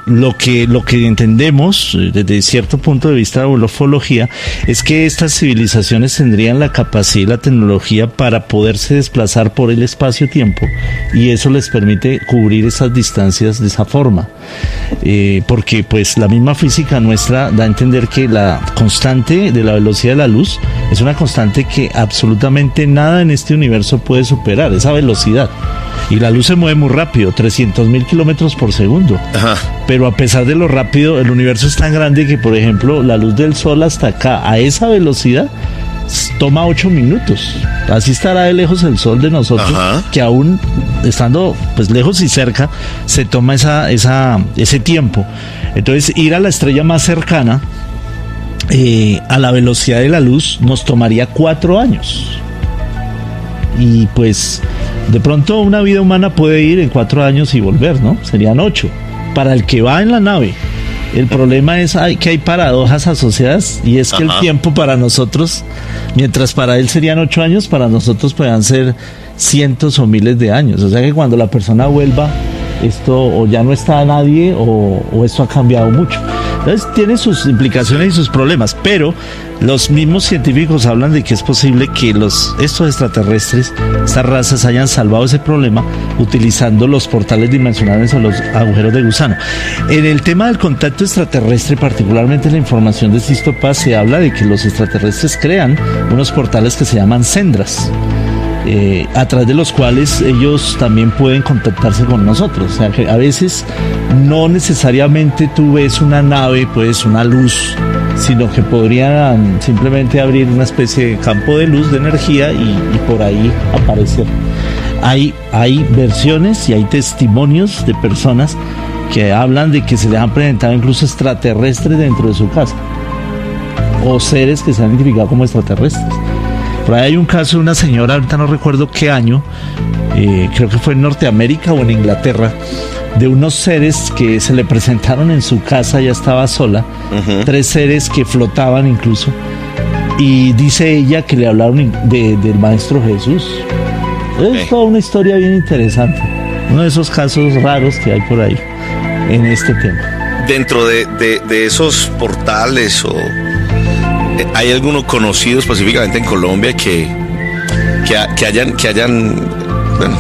lo que entendemos desde cierto punto de vista de la ufología es que estas civilizaciones tendrían la capacidad y la tecnología para poderse desplazar por el espacio-tiempo, y eso les permite cubrir esas distancias de esa forma, porque pues la misma física nuestra da a entender que la constante de la velocidad de la luz es una constante que absolutamente nada en este universo puede superar, esa velocidad. Y la luz se mueve muy rápido, 300.000 kilómetros por segundo. Ajá. Pero a pesar de lo rápido, el universo es tan grande que, por ejemplo, la luz del sol hasta acá, a esa velocidad, toma 8 minutos. Así estará de lejos el sol de nosotros, Ajá. que aún estando pues lejos y cerca, se toma ese tiempo. Entonces, ir a la estrella más cercana, a la velocidad de la luz, nos tomaría 4 años. Y pues de pronto una vida humana puede ir en 4 años y volver, ¿no? Serían 8 para el que va en la nave. El problema es que hay paradojas asociadas, y es que el tiempo para nosotros, mientras para él serían 8 años, para nosotros puedan ser cientos o miles de años. O sea que cuando la persona vuelva, esto o ya no está nadie o esto ha cambiado mucho. Entonces tiene sus implicaciones y sus problemas, pero los mismos científicos hablan de que es posible que estos extraterrestres, estas razas, hayan salvado ese problema utilizando los portales dimensionales o los agujeros de gusano. En el tema del contacto extraterrestre, particularmente en la información de Sisto Paz, se habla de que los extraterrestres crean unos portales que se llaman sendras, a través de los cuales ellos también pueden contactarse con nosotros. O sea, que a veces no necesariamente tú ves una nave, pues una luz, sino que podrían simplemente abrir una especie de campo de luz, de energía, y por ahí aparecer. Hay versiones y hay testimonios de personas que hablan de que se les han presentado incluso extraterrestres dentro de su casa, o seres que se han identificado como extraterrestres. Por ahí hay un caso de una señora, ahorita no recuerdo qué año, creo que fue en Norteamérica o en Inglaterra, de unos seres que se le presentaron en su casa, ya estaba sola, 3 seres que flotaban incluso, y dice ella que le hablaron del Maestro Jesús. Es toda una historia bien interesante, uno de esos casos raros que hay por ahí en este tema. Dentro de esos portales, ¿hay alguno conocido específicamente en Colombia que hayan, bueno,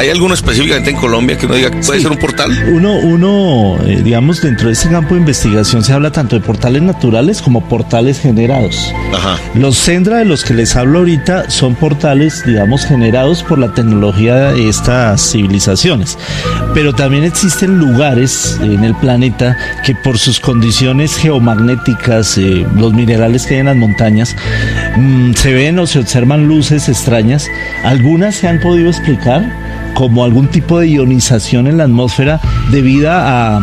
¿hay alguno específicamente en Colombia que uno diga puede ser un portal? Uno, digamos, dentro de ese campo de investigación se habla tanto de portales naturales como portales generados. Ajá. Los Sendra de los que les hablo ahorita son portales, digamos, generados por la tecnología de estas civilizaciones. Pero también existen lugares en el planeta que por sus condiciones geomagnéticas, los minerales que hay en las montañas, se ven o se observan luces extrañas. Algunas se han podido explicar como algún tipo de ionización en la atmósfera debido a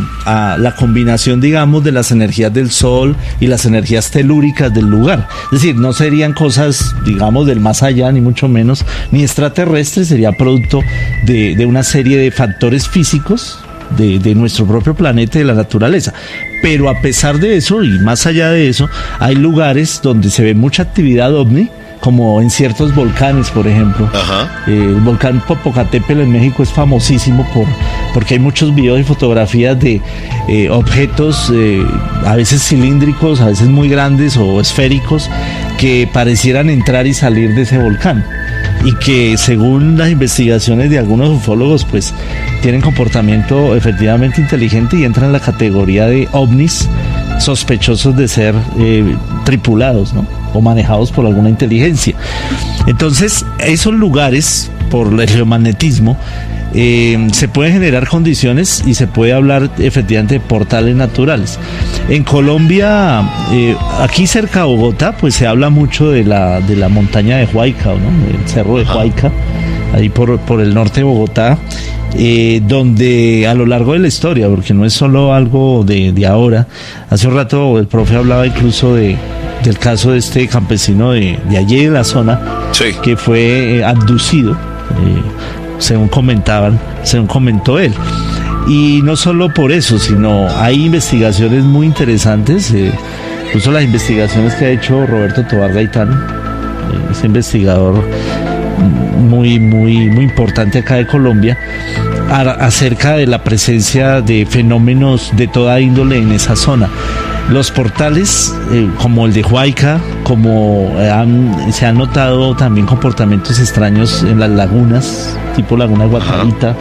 la combinación, digamos, de las energías del Sol y las energías telúricas del lugar. Es decir, no serían cosas, digamos, del más allá, ni mucho menos, ni extraterrestres, sería producto de una serie de factores físicos de nuestro propio planeta y de la naturaleza. Pero a pesar de eso, y más allá de eso, hay lugares donde se ve mucha actividad ovni, como en ciertos volcanes, por ejemplo. Ajá. El volcán Popocatépetl en México es famosísimo porque hay muchos videos y fotografías de objetos, a veces cilíndricos, a veces muy grandes o esféricos, que parecieran entrar y salir de ese volcán, y que según las investigaciones de algunos ufólogos, pues tienen comportamiento efectivamente inteligente y entran en la categoría de ovnis sospechosos de ser tripulados, ¿no? O manejados por alguna inteligencia. Entonces, esos lugares, por el geomagnetismo, se pueden generar condiciones y se puede hablar efectivamente de portales naturales. En Colombia, aquí cerca de Bogotá, pues se habla mucho de la montaña de Huayca, ¿no? El cerro de Huayca, ahí por el norte de Bogotá. donde a lo largo de la historia, porque no es solo algo de ahora, hace un rato el profe hablaba incluso del caso de este campesino de allí de la zona, Sí. que fue abducido, según comentó él. Y no solo por eso, sino hay investigaciones muy interesantes, incluso las investigaciones que ha hecho Roberto Tovar Gaitán, ese investigador muy importante acá de Colombia, acerca de la presencia de fenómenos de toda índole en esa zona. Los portales, como el de Huayca, se han notado también comportamientos extraños en las lagunas, tipo Laguna Guatarita,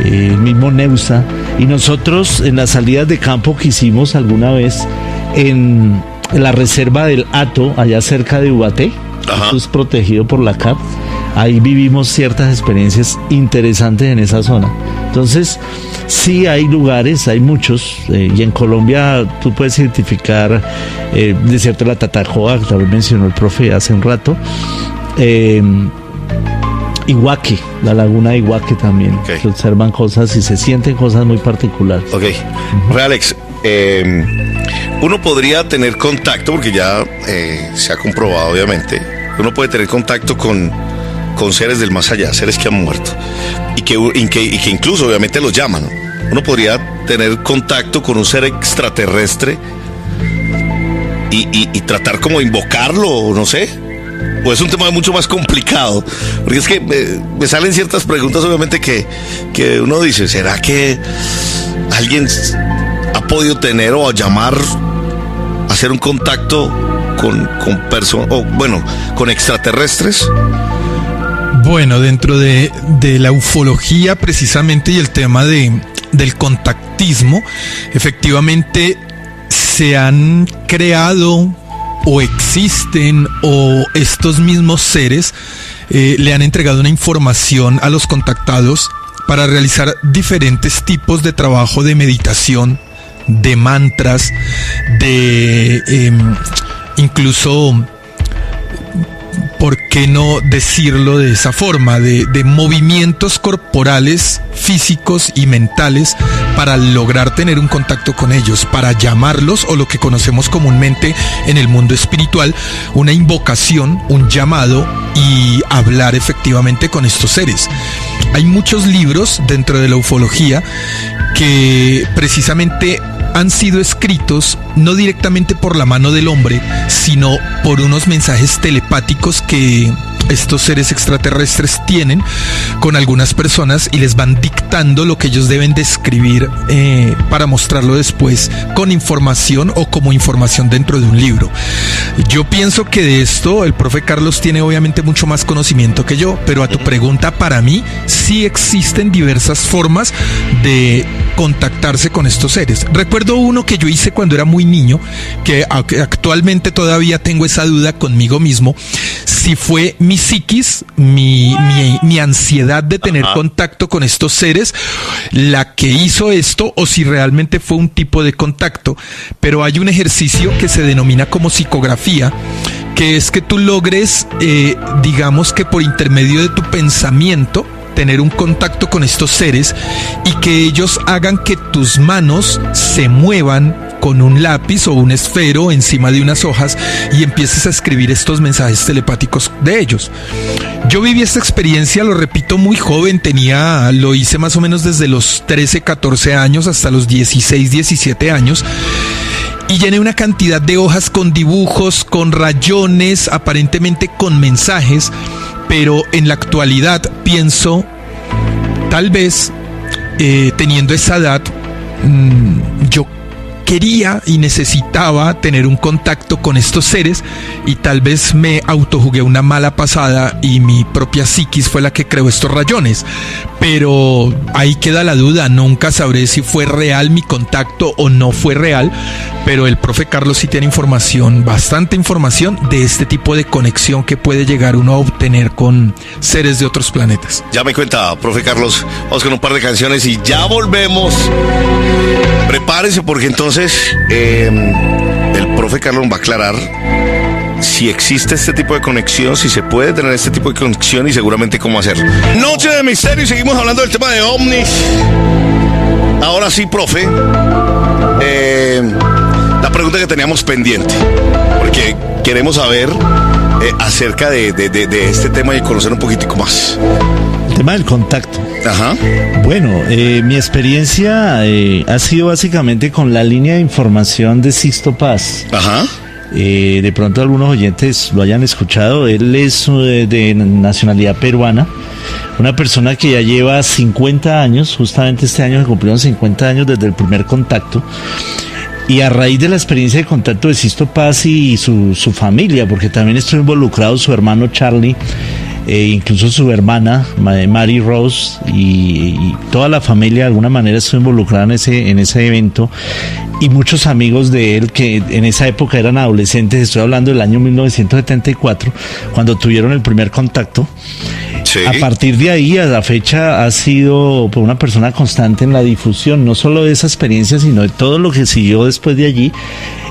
el mismo Neusa. Y nosotros en las salidas de campo que hicimos alguna vez en la reserva del Hato, allá cerca de Ubaté, esto es protegido por la CAP, ahí vivimos ciertas experiencias interesantes en esa zona. Entonces, sí hay lugares, hay muchos, y en Colombia tú puedes identificar desierto de la Tatacoa, que también mencionó el profe hace un rato, Iguaque, la laguna de Iguaque también, se observan cosas y se sienten cosas muy particulares. Ok, Alex, uno podría tener contacto, porque ya se ha comprobado obviamente, uno puede tener contacto con seres del más allá, seres que han muerto, y que incluso obviamente los llaman. Uno podría tener contacto con un ser extraterrestre y tratar como de invocarlo, no sé. O es un tema mucho más complicado, porque es que me salen ciertas preguntas obviamente que uno dice, ¿será que alguien ha podido tener o llamar, hacer un contacto con personas, o bueno, con extraterrestres? Bueno, dentro de la ufología precisamente y el tema del contactismo, efectivamente se han creado o existen o estos mismos seres le han entregado una información a los contactados para realizar diferentes tipos de trabajo de meditación, de mantras, de incluso, ¿por qué no decirlo de esa forma? De movimientos corporales, físicos y mentales para lograr tener un contacto con ellos, para llamarlos, o lo que conocemos comúnmente en el mundo espiritual, una invocación, un llamado, y hablar efectivamente con estos seres. Hay muchos libros dentro de la ufología que precisamente han sido escritos no directamente por la mano del hombre, sino por unos mensajes telepáticos que estos seres extraterrestres tienen con algunas personas y les van dictando lo que ellos deben describir para mostrarlo después con información o como información dentro de un libro. Yo pienso que de esto el profe Carlos tiene obviamente mucho más conocimiento que yo, pero a tu pregunta, para mí sí existen diversas formas de contactarse con estos seres. Recuerdo uno que yo hice cuando era muy niño, que actualmente todavía tengo esa duda conmigo mismo, si fue mi psiquis, mi ansiedad de tener contacto con estos seres la que hizo esto, o si realmente fue un tipo de contacto. Pero hay un ejercicio que se denomina como psicografía, que es que tú logres, digamos que por intermedio de tu pensamiento, tener un contacto con estos seres y que ellos hagan que tus manos se muevan con un lápiz o un esfero encima de unas hojas y empieces a escribir estos mensajes telepáticos de ellos. Yo viví esta experiencia, lo repito, muy joven, lo hice más o menos desde los 13, 14 años hasta los 16, 17 años. Y llené una cantidad de hojas con dibujos, con rayones, aparentemente con mensajes, pero en la actualidad pienso, tal vez teniendo esa edad, yo quería y necesitaba tener un contacto con estos seres, y tal vez me autojugué una mala pasada y mi propia psiquis fue la que creó estos rayones. Pero ahí queda la duda, nunca sabré si fue real mi contacto o no fue real, pero el profe Carlos sí tiene información, bastante información de este tipo de conexión que puede llegar uno a obtener con seres de otros planetas. Ya me cuenta, profe Carlos, vamos con un par de canciones y ya volvemos. Prepárense porque entonces el profe Carlos va a aclarar si existe este tipo de conexión, si se puede tener este tipo de conexión y seguramente cómo hacerlo. Noche de misterio y seguimos hablando del tema de ovnis. Ahora sí, profe, la pregunta que teníamos pendiente, porque queremos saber acerca de este tema y conocer un poquitico más. El tema del contacto. Ajá. Bueno, mi experiencia ha sido básicamente con la línea de información de Sixto Paz. Ajá. De pronto algunos oyentes lo hayan escuchado. Él es de nacionalidad peruana, una persona que ya lleva 50 años, justamente este año se cumplieron 50 años desde el primer contacto. Y a raíz de la experiencia de contacto de Sixto Paz y su familia, porque también estuvo involucrado su hermano Charlie, incluso su hermana Mary Rose y toda la familia de alguna manera estuvo involucrada en ese evento, y muchos amigos de él que en esa época eran adolescentes. Estoy hablando del año 1974, cuando tuvieron el primer contacto. Sí. A partir de ahí a la fecha ha sido una persona constante en la difusión, no solo de esa experiencia, sino de todo lo que siguió después de allí,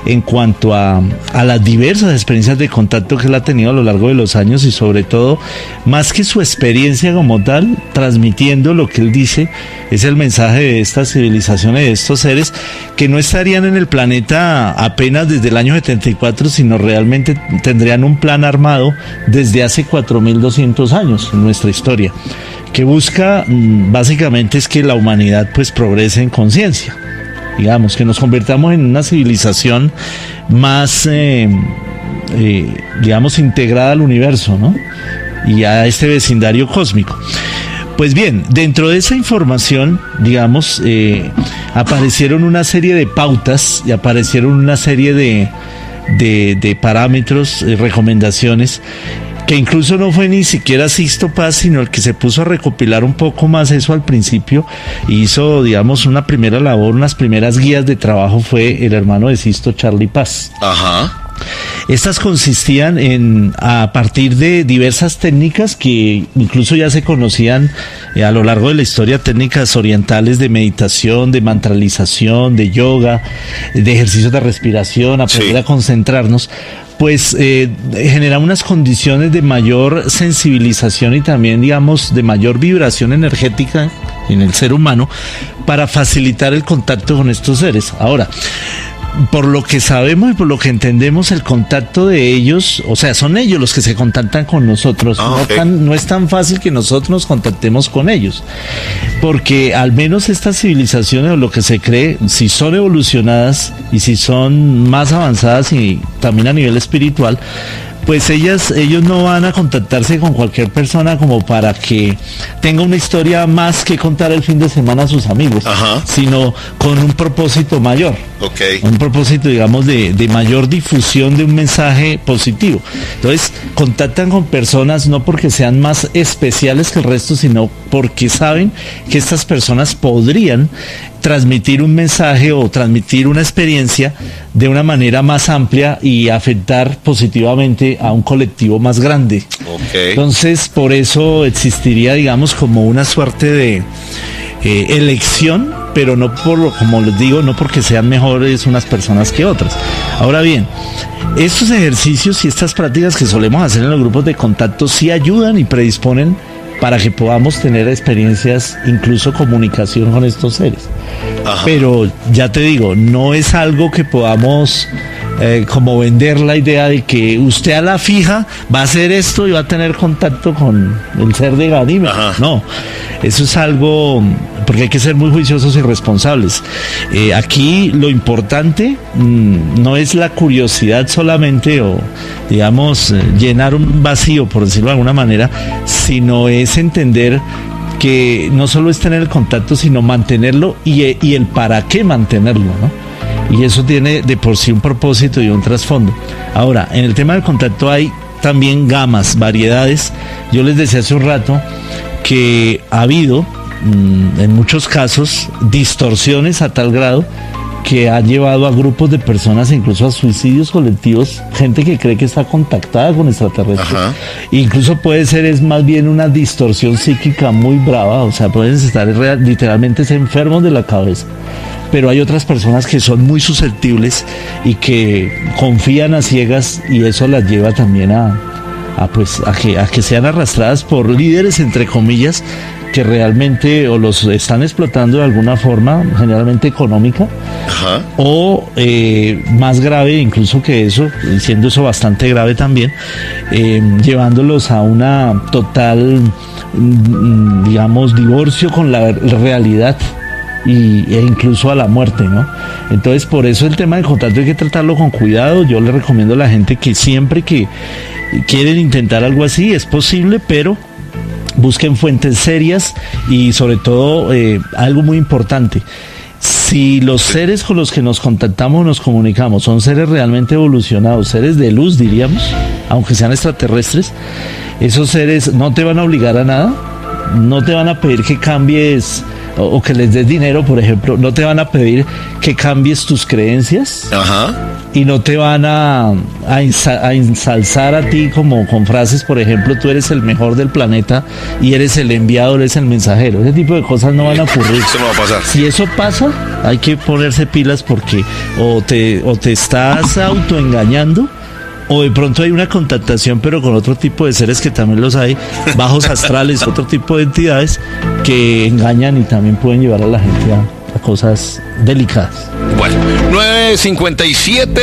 en cuanto a las diversas experiencias de contacto que él ha tenido a lo largo de los años, y sobre todo, más que su experiencia como tal, transmitiendo lo que él dice es el mensaje de estas civilizaciones, de estos seres que no estarían en el planeta apenas desde el año 74, sino realmente tendrían un plan armado desde hace 4.200 años en nuestra historia, que busca básicamente es que la humanidad pues progrese en conciencia, digamos, que nos convirtamos en una civilización más digamos integrada al universo, ¿no? Y a este vecindario cósmico. Pues bien, dentro de esa información, digamos, aparecieron una serie de pautas y aparecieron una serie de parámetros, recomendaciones, que incluso no fue ni siquiera Sixto Paz, sino el que se puso a recopilar un poco más eso al principio, y hizo, digamos, una primera labor, unas primeras guías de trabajo, fue el hermano de Sixto, Charlie Paz. Ajá. Estas consistían a partir de diversas técnicas que incluso ya se conocían a lo largo de la historia, técnicas orientales de meditación, de mantralización, de yoga, de ejercicios de respiración, aprender a concentrarnos, pues genera unas condiciones de mayor sensibilización y también, digamos, de mayor vibración energética en el ser humano para facilitar el contacto con estos seres. Ahora, por lo que sabemos y por lo que entendemos, el contacto de ellos, o sea, son ellos los que se contactan con nosotros. No es tan fácil que nosotros nos contactemos con ellos, porque al menos estas civilizaciones, o lo que se cree, si son evolucionadas y si son más avanzadas y también a nivel espiritual, pues ellos no van a contactarse con cualquier persona como para que tenga una historia más que contar el fin de semana a sus amigos, sino con un propósito mayor. Un propósito, digamos, de mayor difusión de un mensaje positivo. Entonces, contactan con personas no porque sean más especiales que el resto, sino porque saben que estas personas podrían transmitir un mensaje o transmitir una experiencia de una manera más amplia y afectar positivamente a un colectivo más grande. Entonces, por eso existiría, digamos, como una suerte de elección, pero no por, como les digo, no porque sean mejores unas personas que otras. Ahora bien, estos ejercicios y estas prácticas que solemos hacer en los grupos de contacto sí ayudan y predisponen para que podamos tener experiencias, incluso comunicación con estos seres. Pero ya te digo, no es algo que podamos como vender la idea de que usted a la fija va a hacer esto y va a tener contacto con el ser de Ganímedes. No, eso es algo, porque hay que ser muy juiciosos y responsables. Aquí lo importante no es la curiosidad solamente, o digamos llenar un vacío, por decirlo de alguna manera, sino es entender que no solo es tener el contacto, sino mantenerlo y el para qué mantenerlo, ¿no? Y eso tiene de por sí un propósito y un trasfondo. Ahora, en el tema del contacto hay también gamas, variedades. Yo les decía hace un rato que ha habido, en muchos casos, distorsiones a tal grado que ha llevado a grupos de personas, incluso a suicidios colectivos, gente que cree que está contactada con extraterrestres. Incluso puede ser, es más bien una distorsión psíquica muy brava, o sea, pueden estar literalmente enfermos de la cabeza, pero hay otras personas que son muy susceptibles y que confían a ciegas, y eso las lleva también a que sean arrastradas por líderes, entre comillas, que realmente o los están explotando de alguna forma, generalmente económica, Ajá. o más grave incluso que eso, siendo eso bastante grave también, llevándolos a una total, digamos, divorcio con la realidad e incluso a la muerte, ¿no? Entonces, por eso el tema del contacto hay que tratarlo con cuidado. Yo le recomiendo a la gente que siempre que quieren intentar algo así, es posible, pero busquen fuentes serias y sobre todo algo muy importante: si los seres con los que nos contactamos, nos comunicamos, son seres realmente evolucionados, seres de luz, diríamos, aunque sean extraterrestres, esos seres no te van a obligar a nada, no te van a pedir que cambies o que les des dinero, por ejemplo, no te van a pedir que cambies tus creencias. Ajá. Y no te van a ensalzar a ti como con frases, por ejemplo, tú eres el mejor del planeta y eres el enviado, eres el mensajero. Ese tipo de cosas no van a ocurrir. Eso no va a pasar. Si eso pasa, hay que ponerse pilas, porque o te estás autoengañando, o de pronto hay una contactación, pero con otro tipo de seres, que también los hay, bajos astrales, otro tipo de entidades que engañan y también pueden llevar a la gente a cosas delicadas. Bueno, 9:57.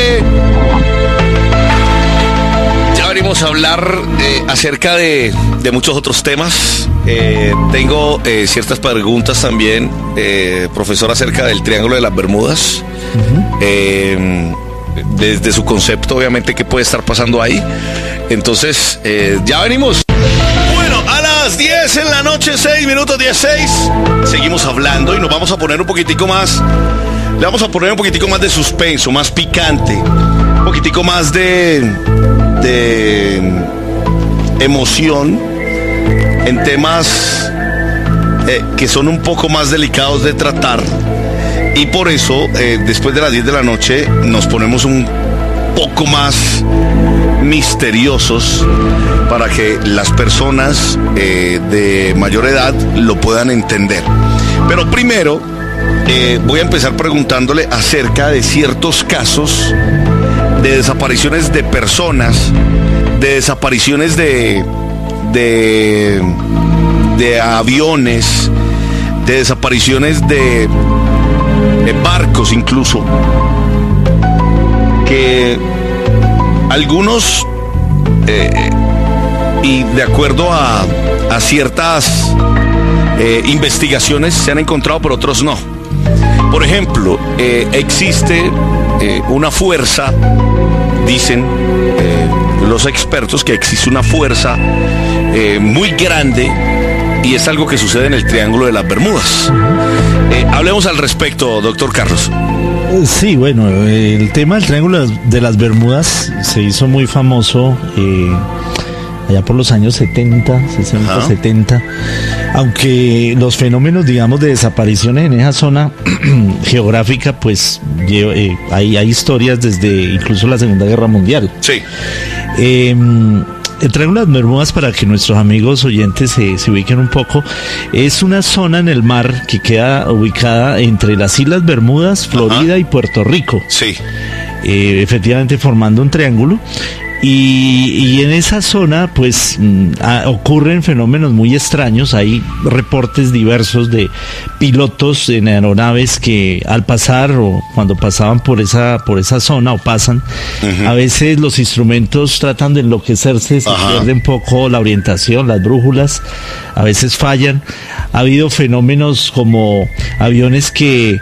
Ya venimos a hablar acerca de muchos otros temas. Tengo ciertas preguntas también, profesor, acerca del Triángulo de las Bermudas. Desde su concepto, obviamente, qué puede estar pasando ahí. Entonces, ya venimos. Bueno, a las 10 en la noche, 6 minutos 16. Seguimos hablando y nos vamos a poner un poquitico más. Le vamos a poner un poquitico más de suspenso, más picante, un poquitico más de emoción en temas que son un poco más delicados de tratar. Y por eso, después de las 10 de la noche, nos ponemos un poco más misteriosos para que las personas de mayor edad lo puedan entender. Pero primero, voy a empezar preguntándole acerca de ciertos casos de desapariciones de personas, de desapariciones de aviones, de desapariciones de barcos incluso, que algunos y de acuerdo a ciertas investigaciones se han encontrado, pero otros no. Por ejemplo, existe una fuerza, dicen los expertos, que existe una fuerza muy grande, y es algo que sucede en el Triángulo de las Bermudas. Hablemos al respecto, doctor Carlos. Sí, bueno, el tema del Triángulo de las Bermudas se hizo muy famoso allá por los años 70, 60, Ajá. 70, aunque los fenómenos, digamos, de desapariciones en esa zona geográfica, pues hay historias desde incluso la Segunda Guerra Mundial. Sí. El Triángulo de las Bermudas, para que nuestros amigos oyentes se ubiquen un poco, es una zona en el mar que queda ubicada entre las Islas Bermudas, Florida, y Puerto Rico. Sí. Efectivamente formando un triángulo. Y en esa zona pues ocurren fenómenos muy extraños. Hay reportes diversos de pilotos en aeronaves que al pasar o cuando pasaban por esa zona o pasan, a veces los instrumentos tratan de enloquecerse, se pierde un poco la orientación, las brújulas, a veces fallan. Ha habido fenómenos como aviones que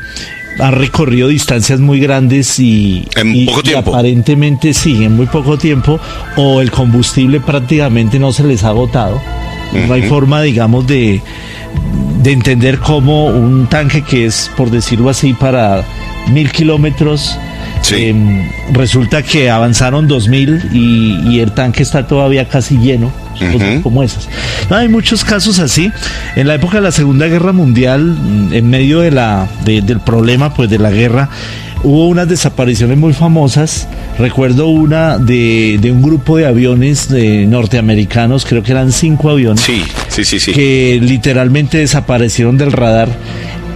han recorrido distancias muy grandes y poco tiempo. Aparentemente sí, en muy poco tiempo, o el combustible prácticamente no se les ha agotado. No hay forma, digamos, de entender cómo un tanque que es, por decirlo así, para 1.000 kilómetros, sí. Resulta que avanzaron 2.000 y el tanque está todavía casi lleno. Cosas como esas. No, hay muchos casos así. En la época de la Segunda Guerra Mundial, en medio del problema pues de la guerra, hubo unas desapariciones muy famosas. Recuerdo una de un grupo de aviones norteamericanos, creo que eran 5 aviones, sí. que literalmente desaparecieron del radar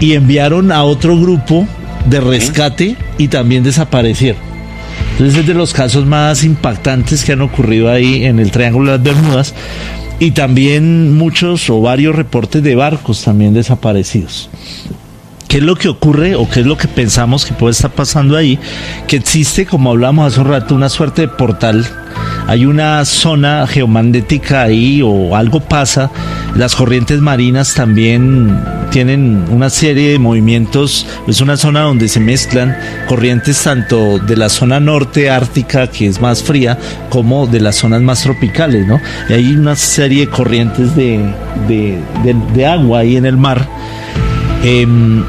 y enviaron a otro grupo de rescate y también desaparecieron. Entonces es de los casos más impactantes que han ocurrido ahí en el Triángulo de las Bermudas, y también muchos o varios reportes de barcos también desaparecidos. ¿Qué es lo que ocurre o qué es lo que pensamos que puede estar pasando ahí? Que existe, como hablamos hace un rato, una suerte de portal. Hay una zona geomagnética ahí o algo pasa. Las corrientes marinas también tienen una serie de movimientos. Es una zona donde se mezclan corrientes tanto de la zona norte ártica, que es más fría, como de las zonas más tropicales, ¿no? Y hay una serie de corrientes de agua ahí en el mar.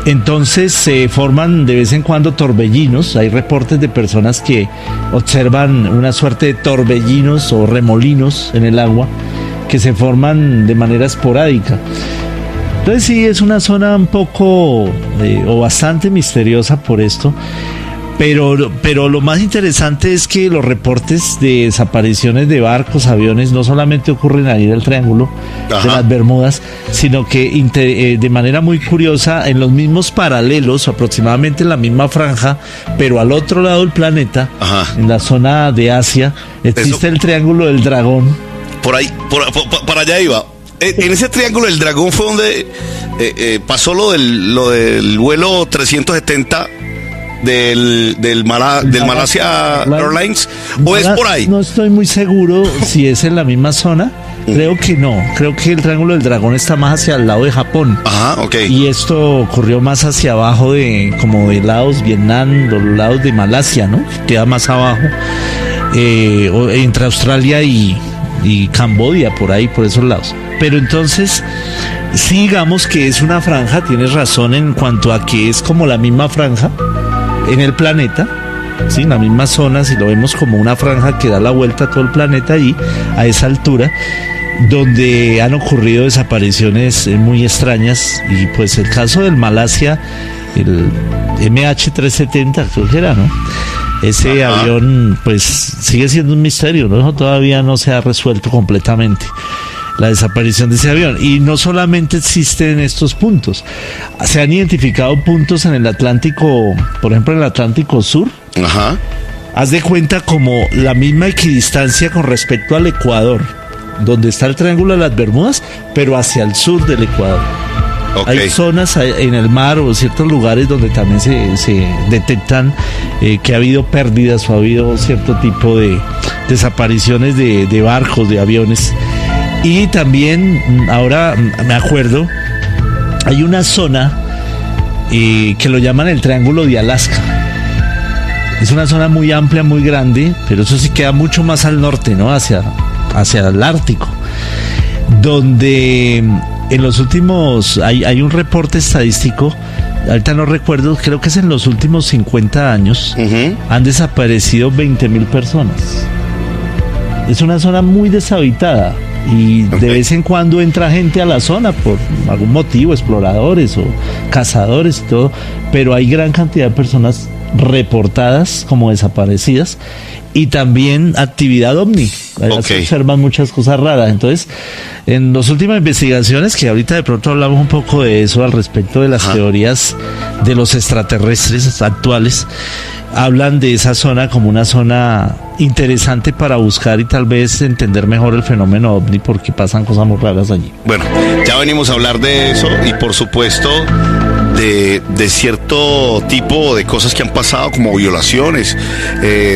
Entonces se forman de vez en cuando torbellinos. Hay reportes de personas que observan una suerte de torbellinos o remolinos en el agua que se forman de manera esporádica. Entonces sí, es una zona un poco o bastante misteriosa por esto. Pero lo más interesante es que los reportes de desapariciones de barcos, aviones, no solamente ocurren ahí en el Triángulo de las Bermudas, sino que de manera muy curiosa, en los mismos paralelos, aproximadamente en la misma franja, pero al otro lado del planeta, en la zona de Asia, existe el Triángulo del Dragón. Por ahí, para allá iba. En ese Triángulo del Dragón fue donde pasó lo del vuelo 370 del Malaysia Airlines, ¿o es por ahí? No estoy muy seguro si es en la misma zona. Creo que no. Creo que el Triángulo del Dragón está más hacia el lado de Japón. Ok. Y esto ocurrió más hacia abajo como de Laos, Vietnam, los lados de Malasia, ¿no? Queda más abajo. Entre Australia y Camboya, por ahí, por esos lados. Pero entonces, sí, digamos que es una franja, tienes razón en cuanto a que es como la misma franja en el planeta, ¿sí? La misma zona, si lo vemos como una franja que da la vuelta a todo el planeta ahí, a esa altura, donde han ocurrido desapariciones muy extrañas. Y pues el caso del Malasia, el MH370, creo que era, ¿no? Ese avión, pues, sigue siendo un misterio, ¿no? Todavía no se ha resuelto completamente la desaparición de ese avión. Y no solamente existen estos puntos, se han identificado puntos en el Atlántico, por ejemplo en el Atlántico Sur. Haz de cuenta como la misma equidistancia con respecto al Ecuador, donde está el Triángulo de las Bermudas, pero hacia el sur del Ecuador. Hay zonas en el mar o ciertos lugares donde también se detectan que ha habido pérdidas o ha habido cierto tipo de desapariciones de barcos, de aviones. Y también, ahora me acuerdo, hay una zona que lo llaman el Triángulo de Alaska. Es una zona muy amplia, muy grande, pero eso sí queda mucho más al norte, ¿no? Hacia el Ártico, donde en los últimos, hay un reporte estadístico, ahorita no recuerdo, creo que es en los últimos 50 años, han desaparecido 20,000 personas. Es una zona muy deshabitada. Y de vez en cuando entra gente a la zona por algún motivo, exploradores o cazadores y todo, pero hay gran cantidad de personas reportadas como desaparecidas y también actividad ovni. Allá se observan muchas cosas raras. Entonces, en las últimas investigaciones, que ahorita de pronto hablamos un poco de eso al respecto de las teorías de los extraterrestres actuales, hablan de esa zona como una zona interesante para buscar y tal vez entender mejor el fenómeno ovni, porque pasan cosas muy raras allí. Bueno, ya venimos a hablar de eso y por supuesto de cierto tipo de cosas que han pasado, como violaciones,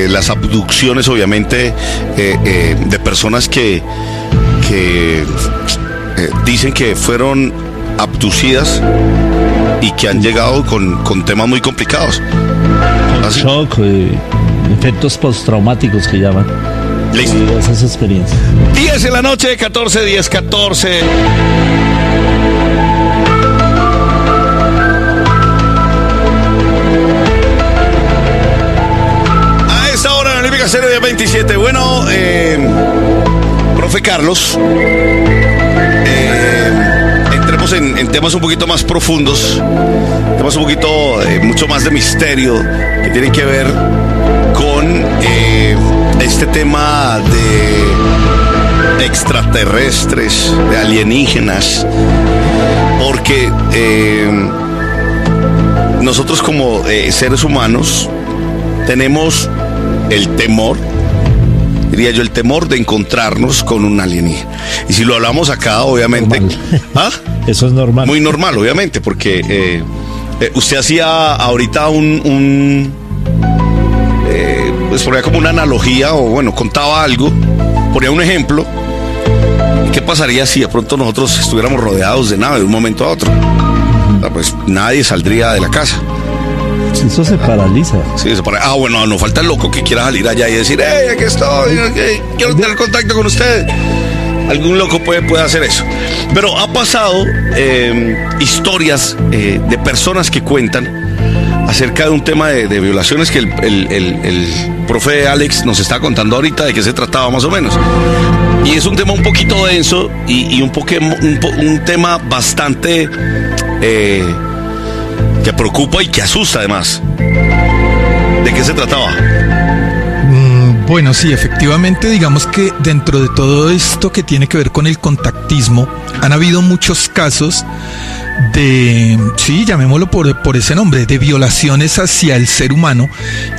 las abducciones obviamente de personas que dicen que fueron abducidas y que han llegado con temas muy complicados. Shock, efectos postraumáticos que llaman. Listo. Esas experiencias. 10 de la noche, 14, 10, 14. A esta hora en la Olímpica Serie de 27. Bueno, profe Carlos, entremos en temas un poquito más profundos, temas un poquito, mucho más de misterio, que tienen que ver con este tema de extraterrestres, de alienígenas, porque nosotros como seres humanos tenemos el temor, diría yo, el temor de encontrarnos con un alienígena. Y si lo hablamos acá, obviamente... ¿Ah? Eso es normal. Muy normal, obviamente, porque usted hacía ahorita pues ponía como una analogía, o bueno, contaba algo, ponía un ejemplo. ¿Qué pasaría si de pronto nosotros estuviéramos rodeados de nave de un momento a otro? O sea, pues nadie saldría de la casa. Eso se paraliza. Sí, bueno, no falta el loco que quiera salir allá y decir, ¡hey, aquí estoy! Quiero tener contacto con usted. Algún loco puede hacer eso. Pero ha pasado historias de personas que cuentan acerca de un tema de violaciones que el profe Alex nos está contando ahorita, de qué se trataba más o menos. Y es un tema un poquito denso y un tema bastante que preocupa y que asusta además. ¿De qué se trataba? Bueno, sí, efectivamente, digamos que dentro de todo esto que tiene que ver con el contactismo, han habido muchos casos de, sí, llamémoslo por ese nombre, de violaciones hacia el ser humano,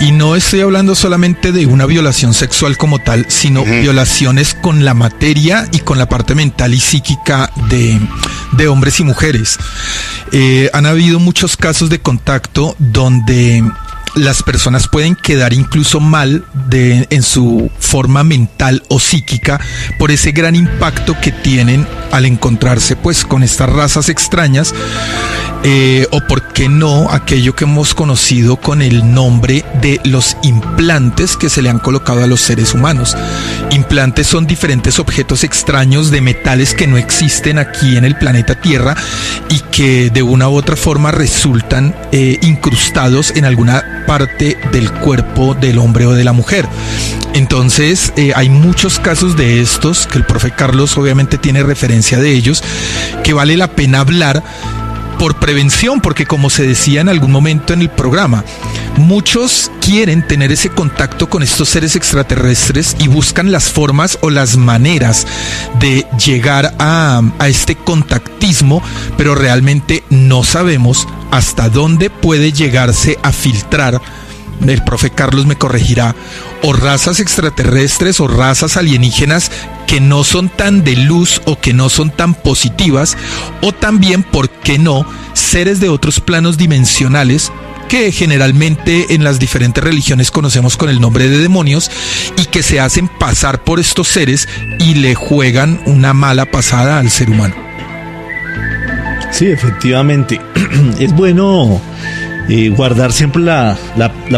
y no estoy hablando solamente de una violación sexual como tal, sino violaciones con la materia y con la parte mental y psíquica de hombres y mujeres. Han habido muchos casos de contacto donde las personas pueden quedar incluso mal en su forma mental o psíquica por ese gran impacto que tienen al encontrarse pues con estas razas extrañas, o por qué no aquello que hemos conocido con el nombre de los implantes que se le han colocado a los seres humanos. Implantes son diferentes objetos extraños de metales que no existen aquí en el planeta Tierra y que de una u otra forma resultan incrustados en alguna parte del cuerpo del hombre o de la mujer. Entonces hay muchos casos de estos que el profe Carlos obviamente tiene referencia de ellos, que vale la pena hablar por prevención, porque como se decía en algún momento en el programa, muchos quieren tener ese contacto con estos seres extraterrestres y buscan las formas o las maneras de llegar a este contactismo, pero realmente no sabemos hasta dónde puede llegarse a filtrar. El profe Carlos me corregirá, o razas extraterrestres o razas alienígenas que no son tan de luz o que no son tan positivas, o también, ¿por qué no?, seres de otros planos dimensionales que generalmente en las diferentes religiones conocemos con el nombre de demonios y que se hacen pasar por estos seres y le juegan una mala pasada al ser humano. Sí, efectivamente. Es bueno guardar siempre la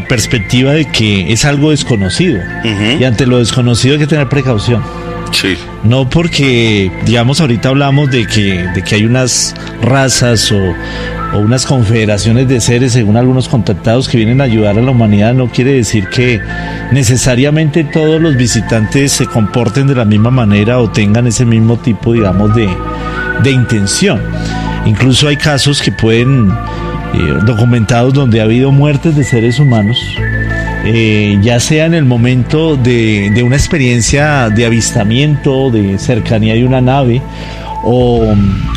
perspectiva de que es algo desconocido. Y ante lo desconocido hay que tener precaución. Sí. No porque, digamos, ahorita hablamos de que hay unas razas o unas confederaciones de seres, según algunos contactados, que vienen a ayudar a la humanidad, no quiere decir que necesariamente todos los visitantes se comporten de la misma manera o tengan ese mismo tipo, digamos, de intención. Incluso hay casos que pueden documentados donde ha habido muertes de seres humanos, ya sea en el momento de una experiencia de avistamiento, de cercanía de una nave, o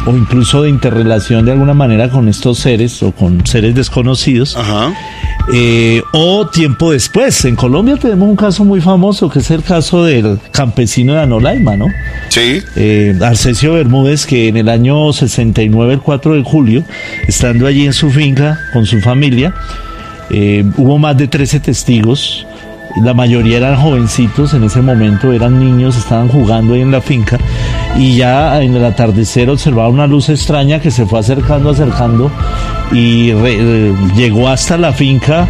incluso de interrelación de alguna manera con estos seres o con seres desconocidos. Ajá. O tiempo después. En Colombia tenemos un caso muy famoso, que es el caso del campesino de Anolaima, ¿no? Sí. Arcesio Bermúdez, que en el año 69, el 4 de julio, estando allí en su finca con su familia, hubo más de 13 testigos. La mayoría eran jovencitos, en ese momento eran niños, estaban jugando ahí en la finca, y ya en el atardecer observaron una luz extraña que se fue acercando y llegó hasta la finca,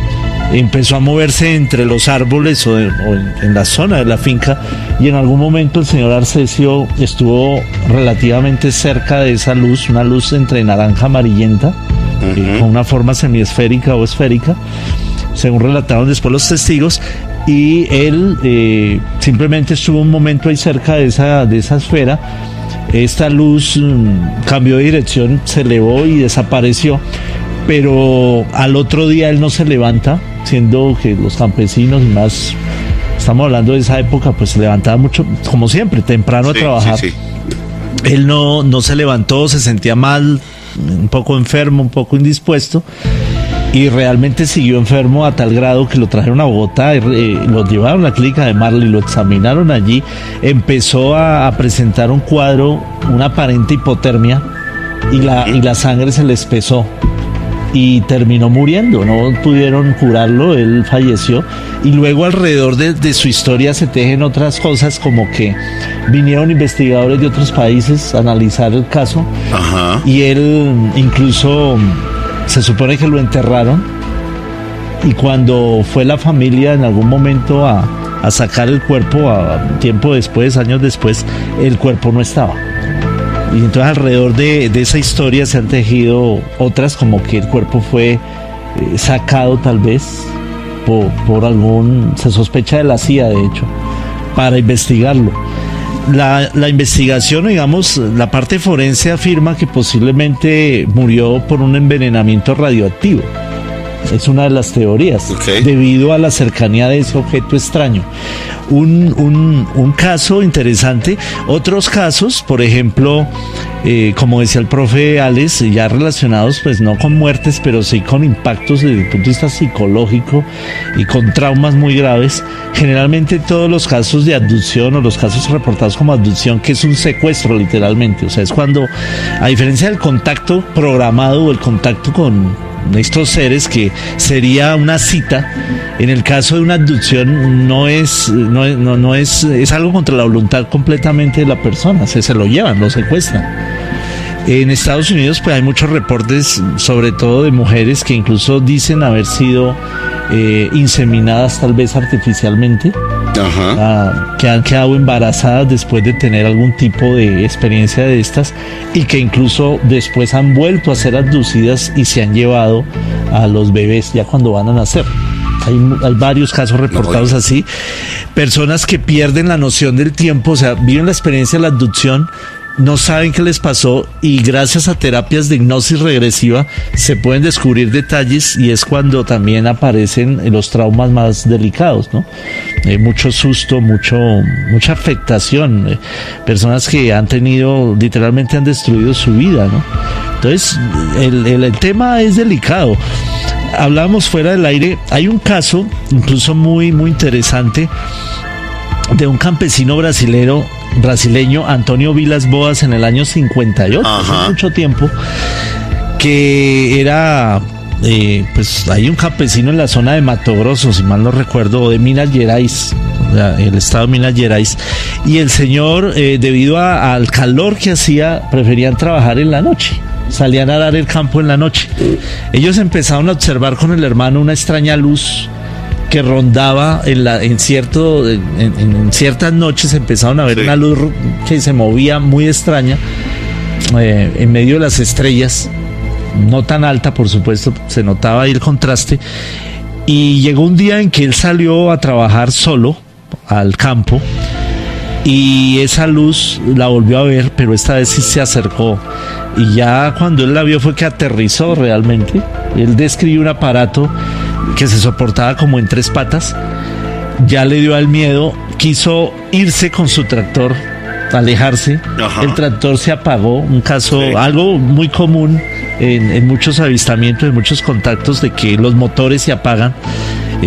empezó a moverse entre los árboles o en la zona de la finca, y en algún momento el señor Arcesio estuvo relativamente cerca de esa luz, una luz entre naranja amarillenta, con una forma semiesférica o esférica, según relataron después los testigos, y él simplemente estuvo un momento ahí cerca de esa esfera. Esta luz cambió de dirección, se elevó y desapareció, pero al otro día él no se levanta, siendo que los campesinos, y más estamos hablando de esa época, pues se levantaba mucho, como siempre, temprano a trabajar. Sí. Él no se levantó, se sentía mal, un poco enfermo, un poco indispuesto. y realmente siguió enfermo a tal grado que lo trajeron a Bogotá, lo llevaron a la clínica de Marley, lo examinaron allí, empezó a presentar un cuadro, una aparente hipotermia, y la sangre se le espesó y terminó muriendo, no pudieron curarlo, él falleció, y luego alrededor de su historia se tejen otras cosas, como que vinieron investigadores de otros países a analizar el caso. Ajá. Y él incluso se supone que lo enterraron, y cuando fue la familia en algún momento a sacar el cuerpo, tiempo después, años después, el cuerpo no estaba. Y entonces alrededor de esa historia se han tejido otras, como que el cuerpo fue sacado tal vez por algún, se sospecha de la CIA de hecho, para investigarlo. La investigación, digamos, la parte forense afirma que posiblemente murió por un envenenamiento radioactivo. Es una de las teorías, debido a la cercanía de ese objeto extraño. Un caso interesante. Otros casos, por ejemplo, como decía el profe Alex, ya relacionados pues no con muertes, pero sí con impactos desde el punto de vista psicológico y con traumas muy graves. Generalmente todos los casos de abducción o los casos reportados como abducción, que es un secuestro literalmente, o sea, es cuando, a diferencia del contacto programado o el contacto con estos seres, que sería una cita, en el caso de una abducción es algo contra la voluntad completamente de la persona, se lo llevan, lo secuestran. En Estados Unidos pues hay muchos reportes, sobre todo de mujeres que incluso dicen haber sido inseminadas tal vez artificialmente. Ajá. Que han quedado embarazadas después de tener algún tipo de experiencia de estas, y que incluso después han vuelto a ser abducidas y se han llevado a los bebés ya cuando van a nacer. Hay varios casos reportados así. Personas que pierden la noción del tiempo, o sea, viven la experiencia de la abducción, no saben qué les pasó, y gracias a terapias de hipnosis regresiva se pueden descubrir detalles, y es cuando también aparecen los traumas más delicados, ¿no? Mucho susto, mucha afectación, personas que han tenido, literalmente han destruido su vida, ¿no? Entonces el tema es delicado. Hablábamos fuera del aire, hay un caso incluso muy interesante de un campesino brasileño, Antonio Vilas Boas, en el año 58, hace mucho tiempo, que era, pues hay un campesino en la zona de Mato Grosso, si mal no recuerdo, de Minas Gerais, el estado de Minas Gerais, y el señor, debido al calor que hacía, preferían trabajar en la noche. Salían a arar el campo en la noche. Ellos empezaron a observar con el hermano una extraña luz que rondaba en ciertas noches. Empezaron a ver una luz que se movía muy extraña en medio de las estrellas, no tan alta, por supuesto, se notaba ahí el contraste. Y llegó un día en que él salió a trabajar solo al campo, y esa luz la volvió a ver, pero esta vez sí se acercó, y ya cuando él la vio fue que aterrizó realmente. Él describió un aparato que se soportaba como en 3 patas. Ya le dio al miedo, quiso irse con su tractor, alejarse. Ajá. El tractor se apagó, un caso, algo muy común en muchos avistamientos, en muchos contactos, de que los motores se apagan.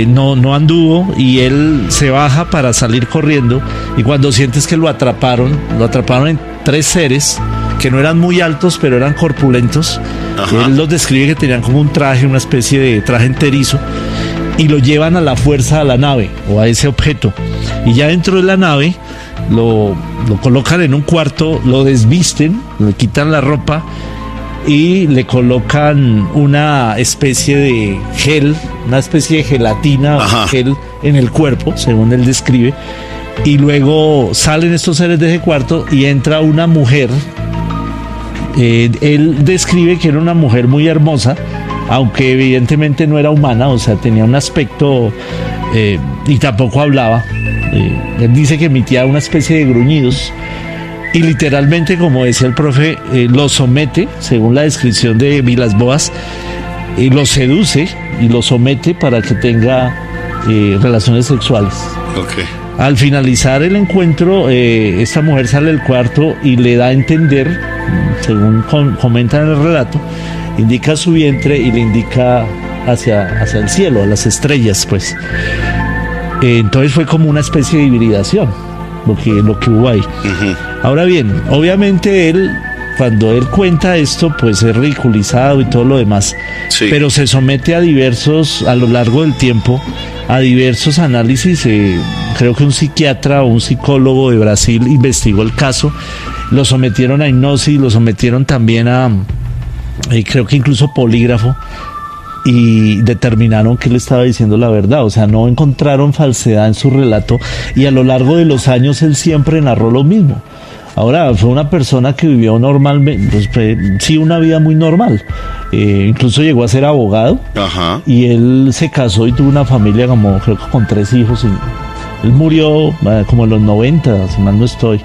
No anduvo, y él se baja para salir corriendo, y cuando sientes que lo atraparon en 3 seres que no eran muy altos, pero eran corpulentos. Ajá. Él los describe que tenían como un traje, una especie de traje enterizo, y lo llevan a la fuerza a la nave o a ese objeto, y ya dentro de la nave lo colocan en un cuarto, lo desvisten, le quitan la ropa y le colocan una especie de gel, una especie de gelatina, o gel en el cuerpo, según él describe, y luego salen estos seres de ese cuarto y entra una mujer. Él describe que era una mujer muy hermosa, aunque evidentemente no era humana, o sea, tenía un aspecto y tampoco hablaba. Él dice que emitía una especie de gruñidos, y literalmente, como decía el profe, lo somete, según la descripción de Vilas Boas, lo seduce y lo somete para que tenga relaciones sexuales. Okay. Al finalizar el encuentro, esta mujer sale del cuarto y le da a entender, según comenta en el relato, indica su vientre y le indica hacia el cielo, a las estrellas, pues. Entonces fue como una especie de hibridación, lo que hubo ahí. Ahora bien, obviamente cuando él cuenta esto, pues es ridiculizado y todo lo demás, Sí. pero se somete a lo largo del tiempo, a diversos análisis. Creo que un psiquiatra o un psicólogo de Brasil investigó el caso, lo sometieron a hipnosis, lo sometieron también a, creo que incluso polígrafo, y determinaron que él estaba diciendo la verdad, o sea, no encontraron falsedad en su relato, y a lo largo de los años él siempre narró lo mismo. Ahora, fue una persona que vivió normalmente, pues, sí, una vida muy normal. Incluso llegó a ser abogado. Ajá. Y él se casó y tuvo una familia como, creo que con 3 hijos. Y él murió como en los 90, si mal no estoy.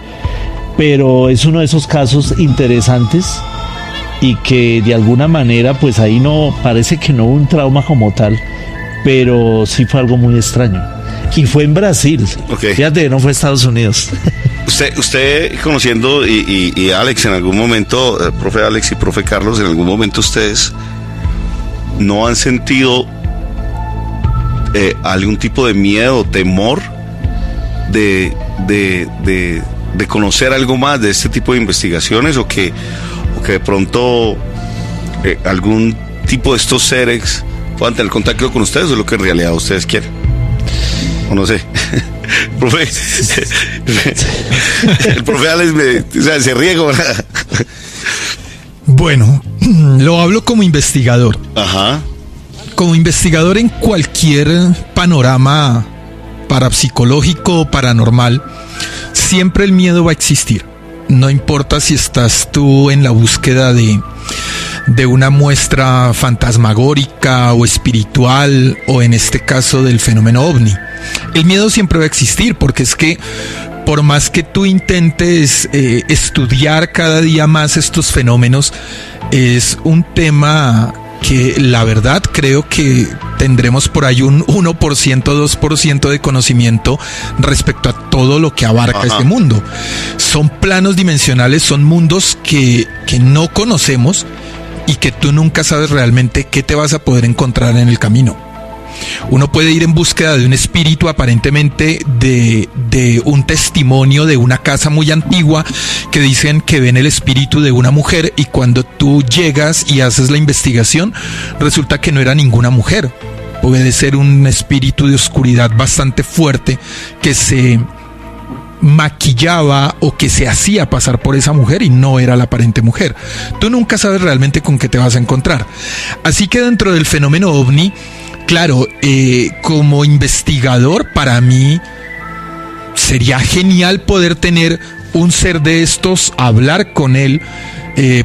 Pero es uno de esos casos interesantes y que de alguna manera, pues ahí parece que no hubo un trauma como tal, pero sí fue algo muy extraño. Y fue en Brasil. Okay. Fíjate, no fue Estados Unidos. Usted conociendo y Alex en algún momento, profe Alex y profe Carlos, en algún momento ustedes no han sentido algún tipo de miedo, temor de conocer algo más de este tipo de investigaciones o que de pronto algún tipo de estos seres puedan tener contacto con ustedes o lo que en realidad ustedes quieren? O no sé. Profe, el profe Alex se ríe como... Bueno, lo hablo como investigador. Ajá. Como investigador en cualquier panorama parapsicológico o paranormal, siempre el miedo va a existir. No importa si estás tú en la búsqueda de una muestra fantasmagórica o espiritual, o en este caso del fenómeno ovni. El miedo siempre va a existir, porque es que por más que tú intentes estudiar cada día más estos fenómenos, es un tema que la verdad creo que tendremos por ahí un 1%, 2% de conocimiento respecto a todo lo que abarca este mundo. Son planos dimensionales, son mundos que no conocemos y que tú nunca sabes realmente qué te vas a poder encontrar en el camino. Uno puede ir en búsqueda de un espíritu aparentemente de un testimonio de una casa muy antigua que dicen que ven el espíritu de una mujer, y cuando tú llegas y haces la investigación resulta que no era ninguna mujer. Puede ser un espíritu de oscuridad bastante fuerte que se maquillaba o que se hacía pasar por esa mujer y no era la aparente mujer. Tú nunca sabes realmente con qué te vas a encontrar. Así que dentro del fenómeno ovni, claro, como investigador, para mí sería genial poder tener un ser de estos, hablar con él.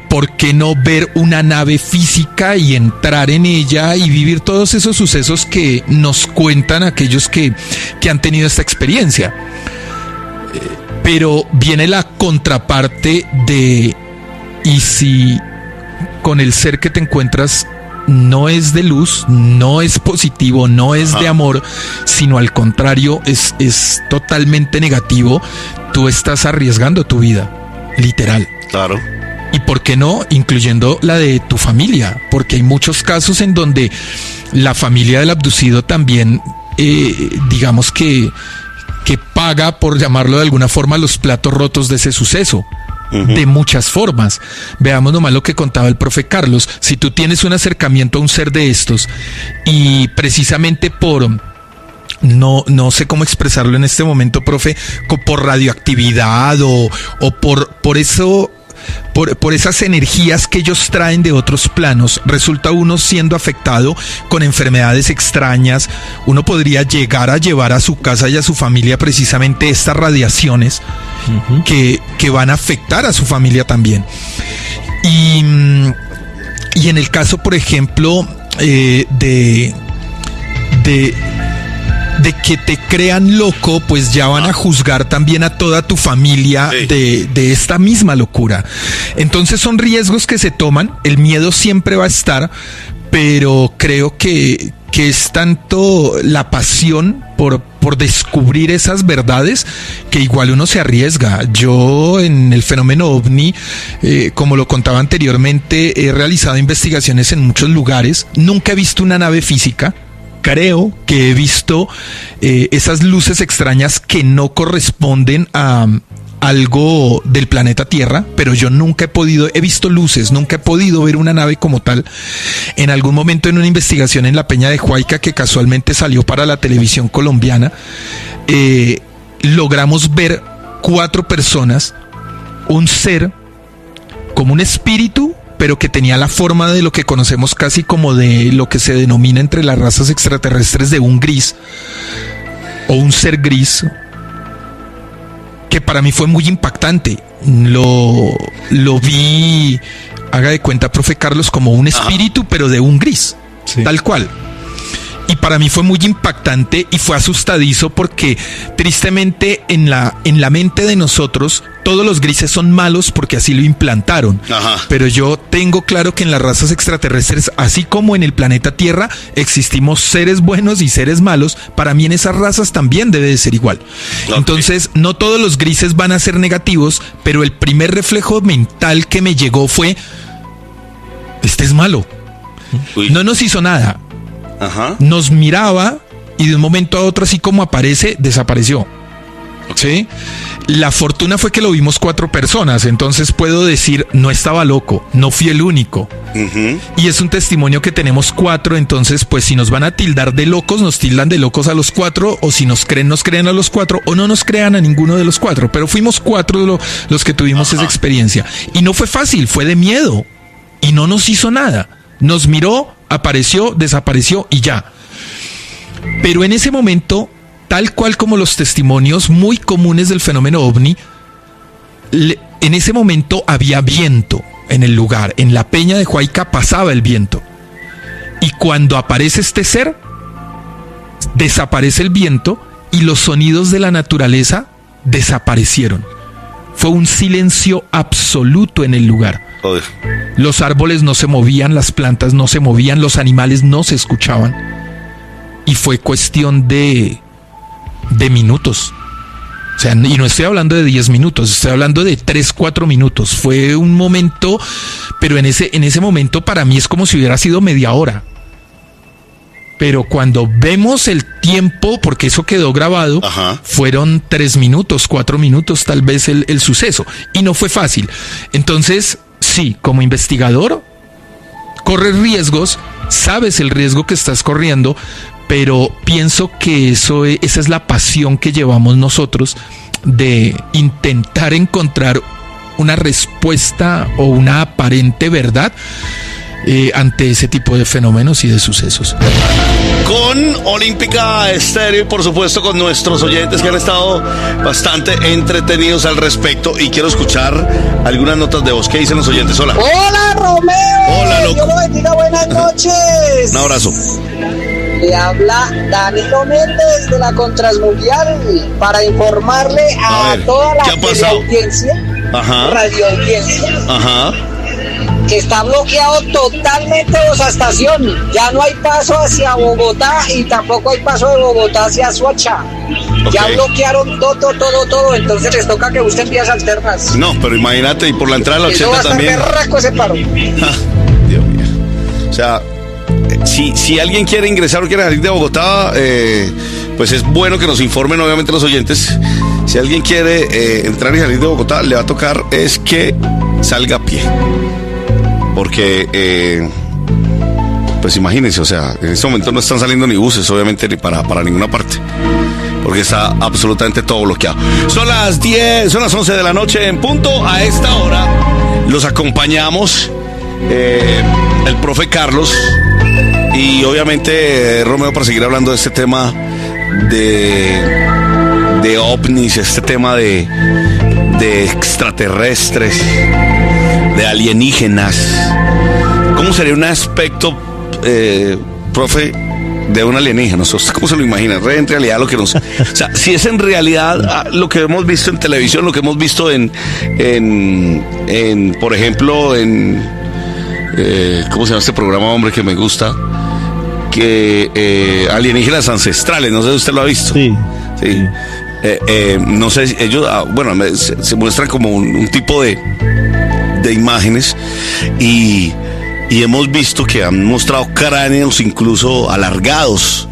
¿Por qué no ver una nave física y entrar en ella y vivir todos esos sucesos que nos cuentan aquellos que han tenido esta experiencia? Pero viene la contraparte y si con el ser que te encuentras no es de luz, no es positivo, no es de amor, sino al contrario, es totalmente negativo, tú estás arriesgando tu vida, literal. Claro. Y por qué no, incluyendo la de tu familia, porque hay muchos casos en donde la familia del abducido también, digamos que paga, por llamarlo de alguna forma, los platos rotos de ese suceso. De muchas formas. Veamos nomás lo que contaba el profe Carlos. Si tú tienes un acercamiento a un ser de estos y precisamente por... No sé cómo expresarlo en este momento, profe, por radioactividad o por eso... Por esas energías que ellos traen de otros planos, resulta uno siendo afectado con enfermedades extrañas. Uno podría llegar a llevar a su casa y a su familia precisamente estas radiaciones que van a afectar a su familia también. Y en el caso, por ejemplo, de que te crean loco, pues ya van a juzgar también a toda tu familia de esta misma locura. Entonces son riesgos que se toman, el miedo siempre va a estar, pero creo que que es tanto la pasión por descubrir esas verdades que igual uno se arriesga. Yo en el fenómeno OVNI, como lo contaba anteriormente, he realizado investigaciones en muchos lugares. Nunca he visto una nave física. Creo que he visto esas luces extrañas que no corresponden a algo del planeta Tierra, pero yo nunca he visto luces, nunca he podido ver una nave como tal. En algún momento en una investigación en la Peña de Huayca, que casualmente salió para la televisión colombiana, logramos ver 4 personas, un ser como un espíritu, pero que tenía la forma de lo que conocemos casi como de lo que se denomina entre las razas extraterrestres de un gris, o un ser gris, que para mí fue muy impactante. Lo vi, haga de cuenta, profe Carlos, como un espíritu, pero de un gris, sí, tal cual. Y para mí fue muy impactante y fue asustadizo porque tristemente en la mente de nosotros todos los grises son malos porque así lo implantaron. Ajá. Pero yo tengo claro que en las razas extraterrestres, así como en el planeta Tierra existimos seres buenos y seres malos, para mí en esas razas también debe de ser igual. Okay. Entonces no todos los grises van a ser negativos, pero el primer reflejo mental que me llegó fue: este es malo. Uy. No nos hizo nada. Ajá. Nos miraba y de un momento a otro, así como aparece, desapareció. ¿Sí? La fortuna fue que lo vimos 4 personas, entonces puedo decir, no estaba loco, no fui el único. Uh-huh. Y es un testimonio que tenemos 4, entonces pues si nos van a tildar de locos, nos tildan de locos a los 4, o si nos creen a los 4, o no nos crean a ninguno de los 4, pero fuimos 4 los que tuvimos esa experiencia. Y no fue fácil, fue de miedo, y no nos hizo nada. Nos miró, apareció, desapareció y ya. Pero en ese momento, tal cual como los testimonios muy comunes del fenómeno OVNI, en ese momento había viento en el lugar. En la Peña de Huayca pasaba el viento. Y cuando aparece este ser, desaparece el viento y los sonidos de la naturaleza desaparecieron. Fue un silencio absoluto en el lugar. Joder. Los árboles no se movían, las plantas no se movían, los animales no se escuchaban. Y fue cuestión de minutos. O sea, y no estoy hablando de 10 minutos, estoy hablando de 3-4 minutos. Fue un momento, pero en ese momento para mí es como si hubiera sido media hora. Pero cuando vemos el tiempo, porque eso quedó grabado, ajá, fueron 3 minutos, 4 minutos tal vez el suceso. Y no fue fácil. Entonces, sí, como investigador, corres riesgos, sabes el riesgo que estás corriendo, pero pienso que esa es la pasión que llevamos nosotros de intentar encontrar una respuesta o una aparente verdad ante ese tipo de fenómenos y de sucesos. Con Olímpica Estéreo y por supuesto con nuestros oyentes que han estado bastante entretenidos al respecto, y quiero escuchar algunas notas de voz. ¿Qué dicen los oyentes? Hola. Hola, Romeo. Hola, loco. Dios lo bendiga, buenas noches. Un abrazo. Le habla Danilo Méndez de la Contrasmundial para informarle a toda la audiencia, radio audiencia, ajá, que está bloqueado totalmente esa estación. Ya no hay paso hacia Bogotá y tampoco hay paso de Bogotá hacia Soacha. Okay. Ya bloquearon todo. Entonces les toca que busquen vías alternas. No, pero imagínate, y por la entrada de la 80 también. Eso va a estar berraco ese paro. Dios mío. O sea, si alguien quiere ingresar o quiere salir de Bogotá, pues es bueno que nos informen, obviamente, los oyentes. Si alguien quiere entrar y salir de Bogotá, le va a tocar es que salga a pie. Porque, pues imagínense, o sea, en este momento no están saliendo ni buses, obviamente, ni para ninguna parte. Porque está absolutamente todo bloqueado. Son las 11 de la noche en punto. A esta hora los acompañamos el profe Carlos y obviamente Romeo, para seguir hablando de este tema de ovnis, este tema de extraterrestres, de alienígenas. ¿Cómo sería un aspecto, profe, de un alienígena? ¿Cómo se lo imagina? En realidad lo que nos... O sea, si es en realidad lo que hemos visto en televisión, lo que hemos visto en por ejemplo, ¿cómo se llama este programa, hombre, que me gusta? alienígenas ancestrales, no sé si usted lo ha visto. Sí. No sé, ellos, se muestran como un tipo de imágenes y hemos visto que han mostrado cráneos incluso alargados.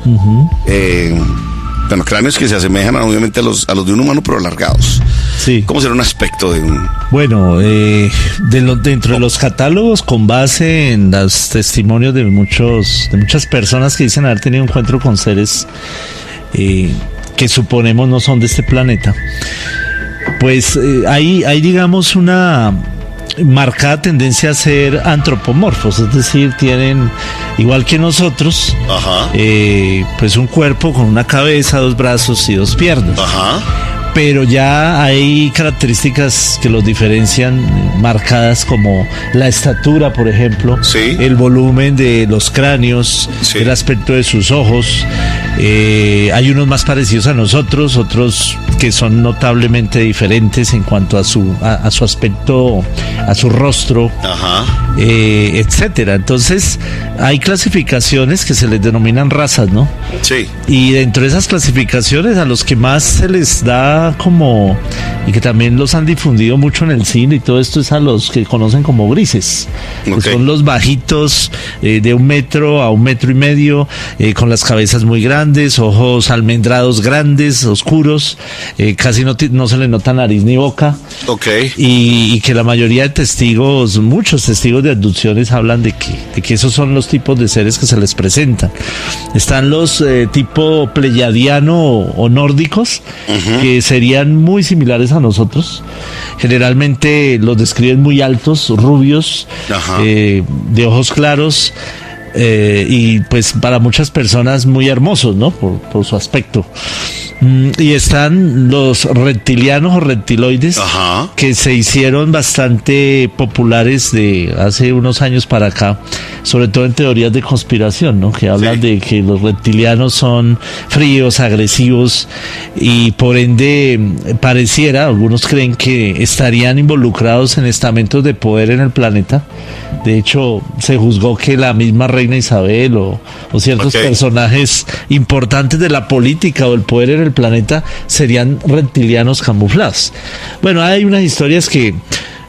Cráneos que se asemejan obviamente a los de un humano, pero alargados. Sí. ¿Cómo será un aspecto de un...? Bueno, dentro de los catálogos, con base en los testimonios de muchas personas que dicen haber tenido encuentro con seres que suponemos no son de este planeta, pues hay digamos una marcada tendencia a ser antropomorfos, es decir, tienen, igual que nosotros, pues un cuerpo con una cabeza, 2 brazos y 2 piernas. Pero ya hay características que los diferencian marcadas, como la estatura, por ejemplo, el volumen de los cráneos, el aspecto de sus ojos. Hay unos más parecidos a nosotros, otros que son notablemente diferentes en cuanto a su aspecto, a su rostro, etcétera. Entonces hay clasificaciones que se les denominan razas, ¿no? Sí. Y dentro de esas clasificaciones, a los que más se les da como, y que también los han difundido mucho en el cine y todo esto, es a los que conocen como grises, que son los bajitos, de 1 metro a 1,5 metros, con las cabezas muy grandes, ojos almendrados grandes, oscuros, casi no se le nota nariz ni boca, y que la mayoría de testigos, muchos testigos de abducciones hablan de que esos son los tipos de seres que se les presentan. Están los tipo pleyadiano o nórdicos, que serían muy similares a nosotros. Generalmente los describen muy altos, rubios, de ojos claros, y pues para muchas personas muy hermosos, ¿no? Por su aspecto. Y están los reptilianos o reptiloides, que se hicieron bastante populares de hace unos años para acá, sobre todo en teorías de conspiración, ¿no? Que hablan de que los reptilianos son fríos, agresivos, y por ende pareciera, algunos creen que estarían involucrados en estamentos de poder en el planeta. De hecho, se juzgó que la misma reina Isabel o ciertos personajes importantes de la política o el poder en el planeta serían reptilianos camuflados. Bueno, hay unas historias que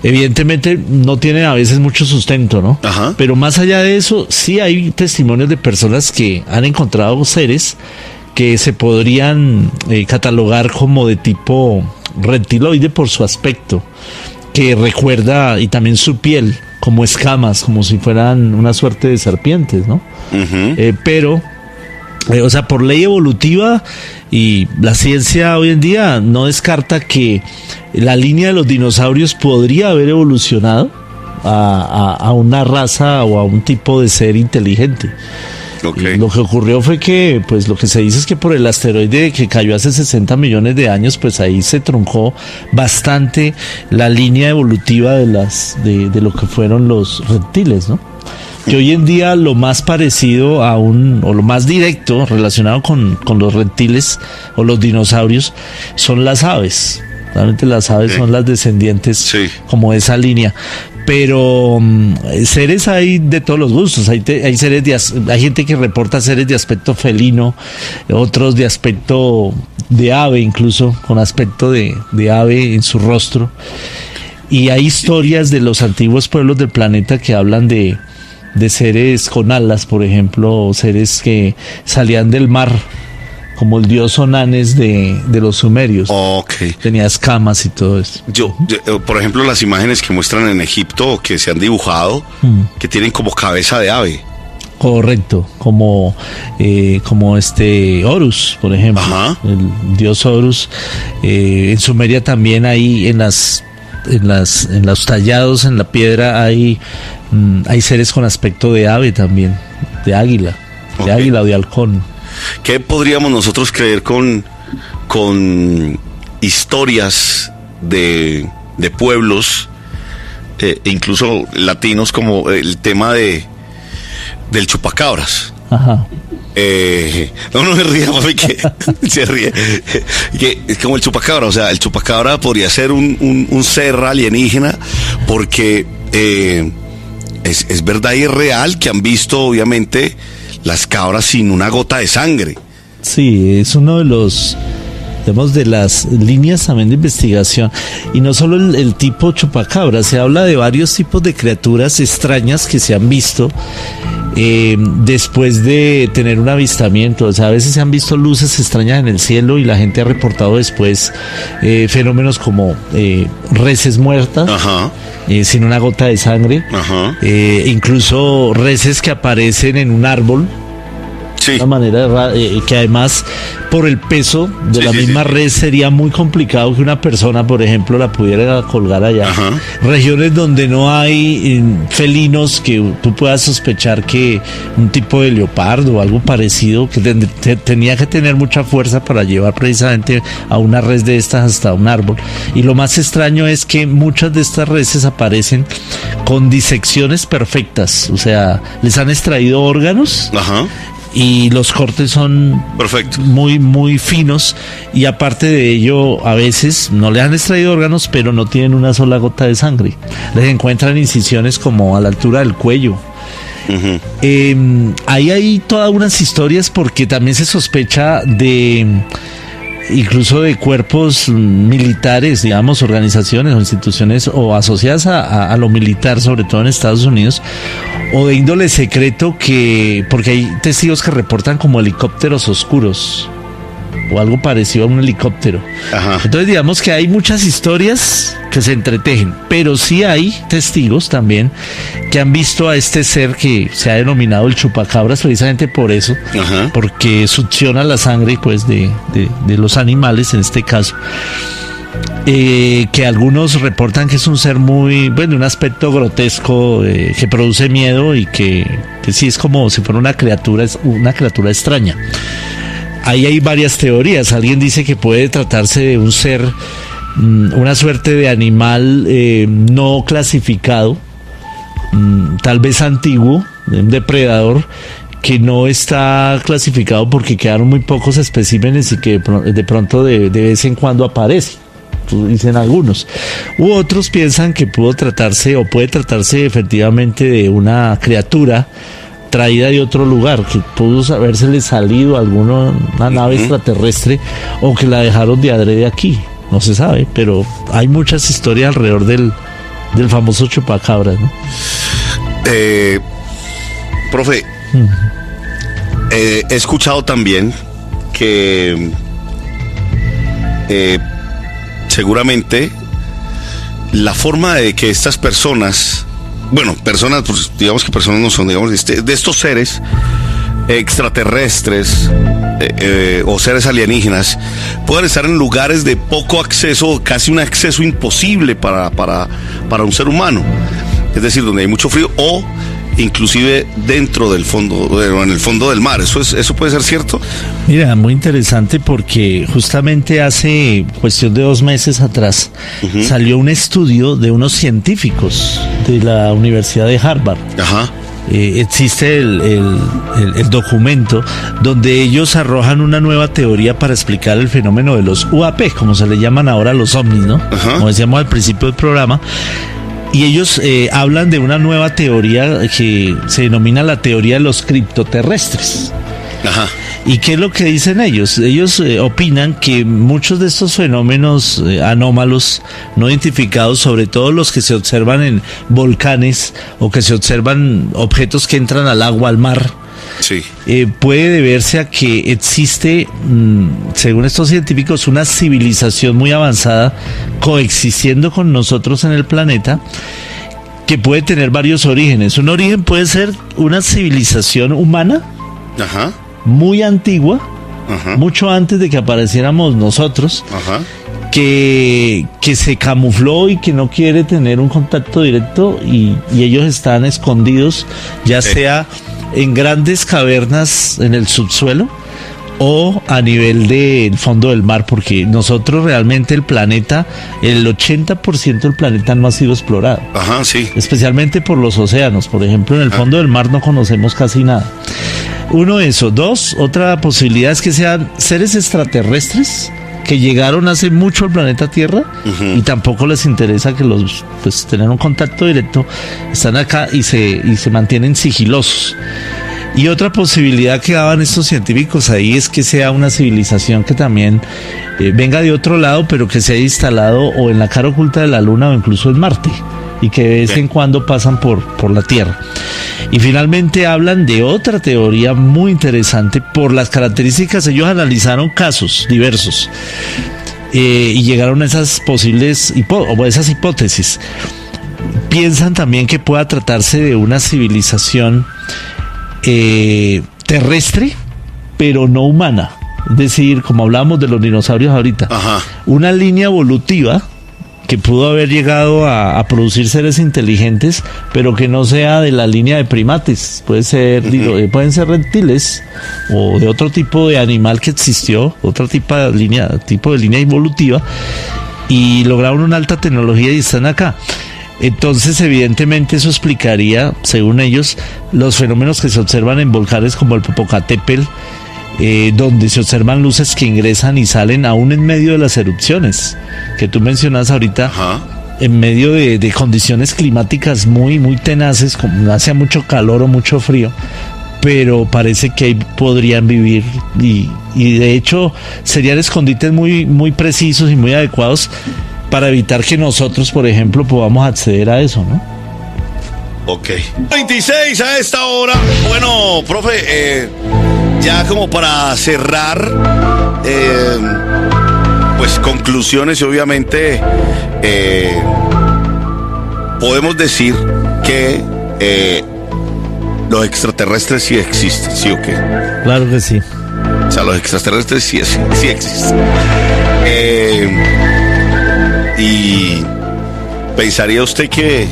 evidentemente no tienen a veces mucho sustento, ¿no? Pero más allá de eso, sí hay testimonios de personas que han encontrado seres que se podrían catalogar como de tipo reptiloide por su aspecto, que recuerda, y también su piel, como escamas, como si fueran una suerte de serpientes, ¿no? Pero, o sea, por ley evolutiva, y la ciencia hoy en día no descarta que la línea de los dinosaurios podría haber evolucionado a una raza o a un tipo de ser inteligente. Lo que ocurrió fue que, pues lo que se dice es que por el asteroide que cayó hace 60 millones de años, pues ahí se truncó bastante la línea evolutiva de lo que fueron los reptiles, ¿no? Que hoy en día lo más parecido o lo más directo relacionado con los reptiles o los dinosaurios son las aves. Realmente las aves son las descendientes como de esa línea. Pero seres hay de todos los gustos. Hay gente que reporta seres de aspecto felino, otros de aspecto de ave, incluso con aspecto de ave en su rostro. Y hay historias de los antiguos pueblos del planeta que hablan de seres con alas, por ejemplo, o seres que salían del mar, como el dios Onanes de los sumerios. Tenía escamas y todo eso. Yo, por ejemplo, las imágenes que muestran en Egipto, que se han dibujado, que tienen como cabeza de ave. Correcto, como Horus, por ejemplo. El dios Horus. En Sumeria también hay en los tallados en la piedra hay seres con aspecto de ave también, de águila, de águila o de halcón. ¿Qué podríamos nosotros creer con historias de pueblos, incluso latinos, como el tema del chupacabras? No me ría, papi, que se ríe. Que es como el chupacabra, o sea, el chupacabra podría ser un ser alienígena, porque es verdad y es real que han visto, obviamente, las cabras sin una gota de sangre. Sí, es uno de los, digamos, de las líneas también de investigación. Y no solo el tipo chupacabra, se habla de varios tipos de criaturas extrañas que se han visto después de tener un avistamiento. O sea, a veces se han visto luces extrañas en el cielo y la gente ha reportado después fenómenos como reses muertas. Ajá. Sin una gota de sangre. Ajá. Incluso reses que aparecen en un árbol. Sí. De una manera que además por el peso de la misma res sería muy complicado que una persona, por ejemplo, la pudiera colgar allá. Ajá. Regiones donde no hay felinos que tú puedas sospechar que un tipo de leopardo o algo parecido, que tenía que tener mucha fuerza para llevar precisamente a una res de estas hasta un árbol. Y lo más extraño es que muchas de estas reses aparecen con disecciones perfectas, o sea, les han extraído órganos. Ajá. Y los cortes son perfecto, muy, muy finos. Y aparte de ello, a veces no le han extraído órganos, pero no tienen una sola gota de sangre. Les encuentran incisiones como a la altura del cuello. Uh-huh. Ahí hay todas unas historias porque también se sospecha incluso de cuerpos militares, digamos, organizaciones o instituciones o asociadas a lo militar, sobre todo en Estados Unidos, o de índole secreto, porque hay testigos que reportan como helicópteros oscuros o algo parecido a un helicóptero. Ajá. Entonces digamos que hay muchas historias que se entretejen, pero sí hay testigos también que han visto a este ser que se ha denominado el chupacabras precisamente por eso. Ajá. Porque succiona la sangre pues de los animales en este caso. Que algunos reportan que es un ser muy, bueno, un aspecto grotesco, que produce miedo y que sí es como si fuera una criatura extraña. Ahí hay varias teorías. Alguien dice que puede tratarse de un ser, una suerte de animal no clasificado, tal vez antiguo, un depredador, que no está clasificado porque quedaron muy pocos especímenes y que de pronto de vez en cuando aparece. Dicen algunos. U otros piensan que puede tratarse efectivamente de una criatura traída de otro lugar, que pudo habérsele salido una nave extraterrestre, o que la dejaron de adrede aquí, no se sabe, pero hay muchas historias alrededor del famoso chupacabras, ¿no? Profe, he escuchado también que seguramente la forma de que estas personas, pues digamos que personas no son, digamos, de estos seres extraterrestres o seres alienígenas, pueden estar en lugares de poco acceso, casi un acceso imposible para un ser humano, es decir, donde hay mucho frío o inclusive dentro del fondo, en el fondo del mar. ¿Eso puede ser cierto? Mira, muy interesante porque justamente hace cuestión de 2 meses atrás salió un estudio de unos científicos de la Universidad de Harvard. Ajá. Existe el documento donde ellos arrojan una nueva teoría para explicar el fenómeno de los UAP, como se le llaman ahora los ovnis, ¿no? Ajá. Como decíamos al principio del programa. Y ellos hablan de una nueva teoría que se denomina la teoría de los criptoterrestres. Ajá. ¿Y qué es lo que dicen ellos? Ellos opinan que muchos de estos fenómenos anómalos no identificados, sobre todo los que se observan en volcanes o que se observan objetos que entran al agua, al mar, sí, puede deberse a que existe, según estos científicos, una civilización muy avanzada coexistiendo con nosotros en el planeta, que puede tener varios orígenes. Un origen puede ser una civilización humana. Ajá. Muy antigua, ajá, mucho antes de que apareciéramos nosotros, ajá, que se camufló y que no quiere tener un contacto directo y ellos están escondidos, ya sea en grandes cavernas en el subsuelo o a nivel del fondo del mar, porque nosotros realmente el 80% del planeta no ha sido explorado. Ajá, sí. Especialmente por los océanos, por ejemplo, en el fondo del mar no conocemos casi nada. Uno, eso. 2, otra posibilidad es que sean seres extraterrestres que llegaron hace mucho al planeta Tierra, y tampoco les interesa que tener un contacto directo. Están acá y se mantienen sigilosos. Y otra posibilidad que daban estos científicos ahí es que sea una civilización que también venga de otro lado, pero que se haya instalado o en la cara oculta de la Luna o incluso en Marte, y que de vez en cuando pasan por la Tierra. Y finalmente hablan de otra teoría muy interesante por las características. Ellos analizaron casos diversos y llegaron a esas posibles esas hipótesis. Piensan también que pueda tratarse de una civilización terrestre, pero no humana. Es decir, como hablábamos de los dinosaurios ahorita, una línea evolutiva que pudo haber llegado a producir seres inteligentes, pero que no sea de la línea de primates. Pueden ser reptiles o de otro tipo de animal que existió, otro tipo de línea evolutiva, y lograron una alta tecnología y están acá. Entonces, evidentemente, eso explicaría, según ellos, los fenómenos que se observan en volcanes como el Popocatépetl, donde se observan luces que ingresan y salen aún en medio de las erupciones que tú mencionas ahorita. En medio de condiciones climáticas muy, muy tenaces, como hace mucho calor o mucho frío, pero parece que ahí podrían vivir y de hecho serían escondites muy, muy precisos y muy adecuados para evitar que nosotros, por ejemplo, podamos acceder a eso, ¿no? Ok. 26 a esta hora. Bueno, profe, ya como para cerrar, pues conclusiones, y obviamente podemos decir que los extraterrestres sí existen, ¿sí o qué? Claro que sí. O sea, los extraterrestres sí existen. Y pensaría usted que,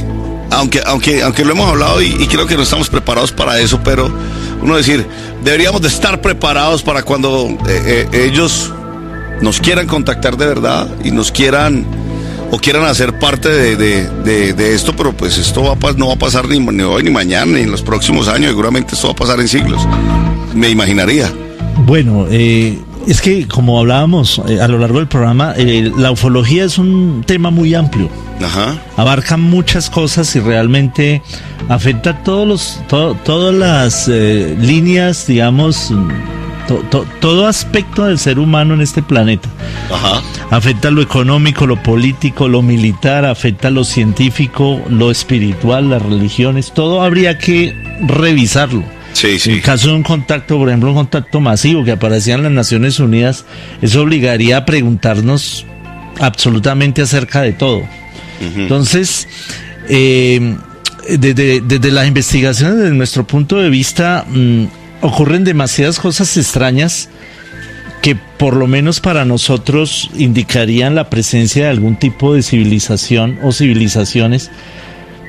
aunque lo hemos hablado y creo que no estamos preparados para eso, pero uno decir, deberíamos de estar preparados para cuando ellos nos quieran contactar de verdad y nos quieran hacer parte de esto, pero pues esto no va a pasar ni hoy ni mañana ni en los próximos años, seguramente esto va a pasar en siglos, me imaginaría. Bueno, es que como hablábamos a lo largo del programa, la ufología es un tema muy amplio. Abarca muchas cosas y realmente afecta todas las líneas, digamos, todo aspecto del ser humano en este planeta. Afecta lo económico, lo político, lo militar, afecta lo científico, lo espiritual, las religiones, todo habría que revisarlo. Sí. En caso de un contacto, por ejemplo, un contacto masivo que aparecía en las Naciones Unidas, eso obligaría a preguntarnos absolutamente acerca de todo. Entonces, desde las investigaciones, desde nuestro punto de vista, ocurren demasiadas cosas extrañas que por lo menos para nosotros indicarían la presencia de algún tipo de civilización o civilizaciones,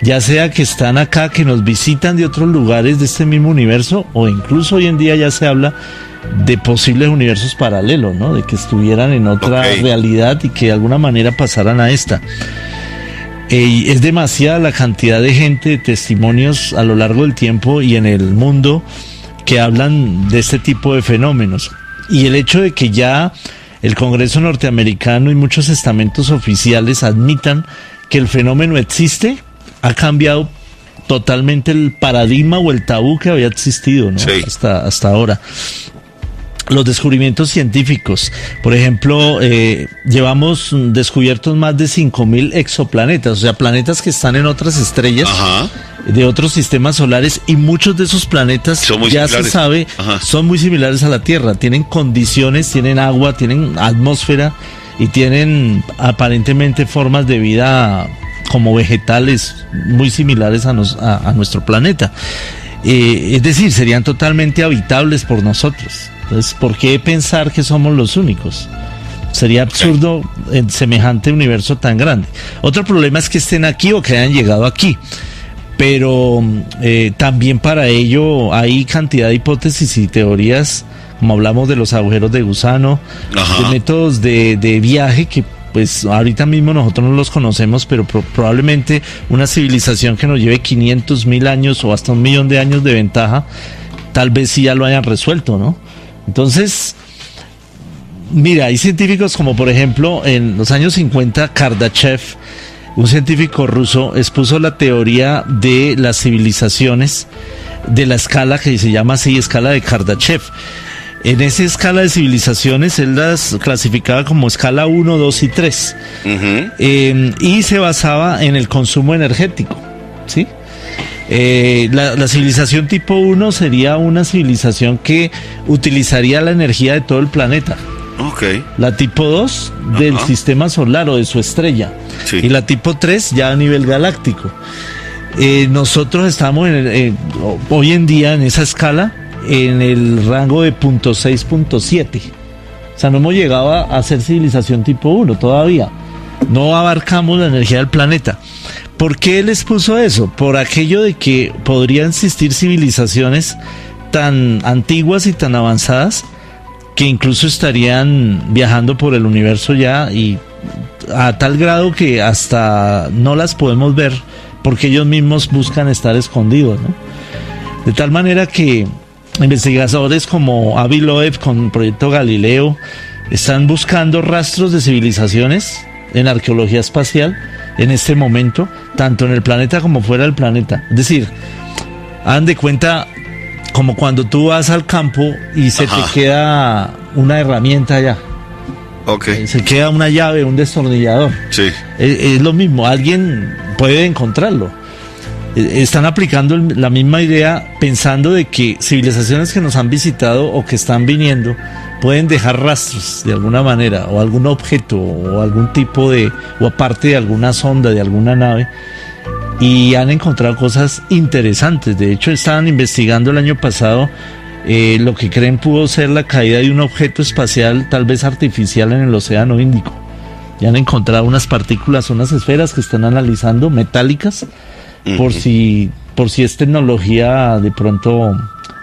ya sea que están acá, que nos visitan de otros lugares de este mismo universo, o incluso hoy en día ya se habla de posibles universos paralelos, ¿no? De que estuvieran en otra realidad y que de alguna manera pasaran a esta. Es demasiada la cantidad de gente, de testimonios a lo largo del tiempo y en el mundo que hablan de este tipo de fenómenos. Y el hecho de que ya el Congreso norteamericano y muchos estamentos oficiales admitan que el fenómeno existe, ha cambiado totalmente el paradigma o el tabú que había existido, ¿no? Hasta ahora. Los descubrimientos científicos, por ejemplo, llevamos descubiertos más de 5.000 exoplanetas, o sea, planetas que están en otras estrellas de otros sistemas solares, y muchos de esos planetas ya se sabe son muy similares a la Tierra, tienen condiciones, tienen agua, tienen atmósfera y tienen aparentemente formas de vida como vegetales muy similares a nuestro planeta. Es decir, serían totalmente habitables por nosotros. Entonces, ¿por qué pensar que somos los únicos? Sería absurdo en semejante universo tan grande. Otro problema es que estén aquí o que hayan llegado aquí. Pero también para ello hay cantidad de hipótesis y teorías, como hablamos de los agujeros de gusano, de métodos de viaje que pues ahorita mismo nosotros no los conocemos, pero probablemente una civilización que nos lleve 500.000 años o hasta 1.000.000 de años de ventaja, tal vez sí ya lo hayan resuelto, ¿no? Entonces, mira, hay científicos como por ejemplo en los años 50 Kardashev, un científico ruso, expuso la teoría de las civilizaciones de la escala que se llama así, escala de Kardashev. En esa escala de civilizaciones él las clasificaba como escala 1, 2 y 3. Y se basaba en el consumo energético, ¿sí? La civilización tipo 1 sería una civilización que utilizaría la energía de todo el planeta. La tipo 2 del sistema solar o de su estrella. Sí. Y la tipo 3 ya a nivel galáctico. Nosotros estamos hoy en día en esa escala en el rango de 0.6, 0.7. O sea, no hemos llegado a ser civilización tipo 1 todavía. No abarcamos la energía del planeta. ¿Por qué les puso eso? Por aquello de que podrían existir civilizaciones tan antiguas y tan avanzadas que incluso estarían viajando por el universo ya, y a tal grado que hasta no las podemos ver porque ellos mismos buscan estar escondidos, ¿no? De tal manera que investigadores como Avi Loeb con el proyecto Galileo están buscando rastros de civilizaciones en arqueología espacial en este momento, tanto en el planeta como fuera del planeta. Es decir, hagan de cuenta como cuando tú vas al campo y se te queda una herramienta allá. Se queda una llave, un destornillador. Sí. Es lo mismo, alguien puede encontrarlo. Están aplicando la misma idea, pensando de que civilizaciones que nos han visitado o que están viniendo pueden dejar rastros de alguna manera, o algún objeto, o algún tipo de, o aparte de alguna sonda, de alguna nave, y han encontrado cosas interesantes. De hecho, estaban investigando el año pasado lo que creen pudo ser la caída de un objeto espacial, tal vez artificial, en el Océano Índico. Ya han encontrado unas partículas, unas esferas que están analizando, metálicas, por si es tecnología de pronto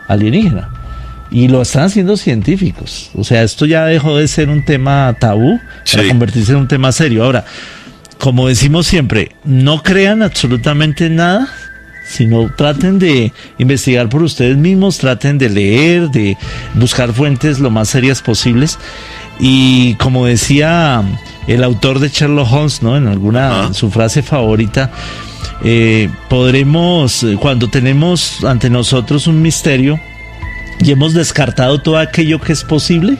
alienígena. Y lo están haciendo científicos. O sea, esto ya dejó de ser un tema tabú para convertirse en un tema serio. Ahora, como decimos siempre, no crean absolutamente nada, sino traten de investigar por ustedes mismos, traten de leer, de buscar fuentes lo más serias posibles. Y como decía el autor de Sherlock Holmes, ¿no? En su frase favorita, podremos, cuando tenemos ante nosotros un misterio y hemos descartado todo aquello que es posible,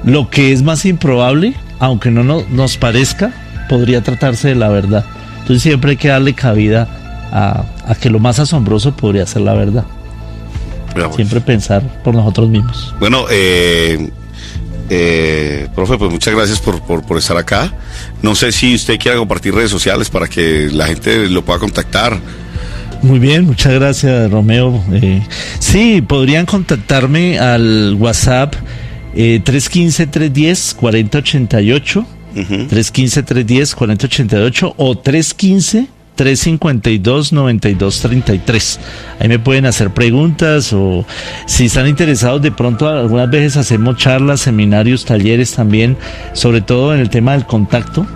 lo que es más improbable, aunque no nos parezca, podría tratarse de la verdad. Entonces siempre hay que darle cabida a que lo más asombroso podría ser la verdad. Siempre pensar por nosotros mismos. Bueno, profe, pues muchas gracias por estar acá. No sé si usted quiera compartir redes sociales para que la gente lo pueda contactar. Muy bien, muchas gracias, Romeo. Sí, podrían contactarme al WhatsApp 315-310-4088, 315-310-4088 o 315-352-9233. Ahí me pueden hacer preguntas, o si están interesados, de pronto algunas veces hacemos charlas, seminarios, talleres también, sobre todo en el tema del contacto.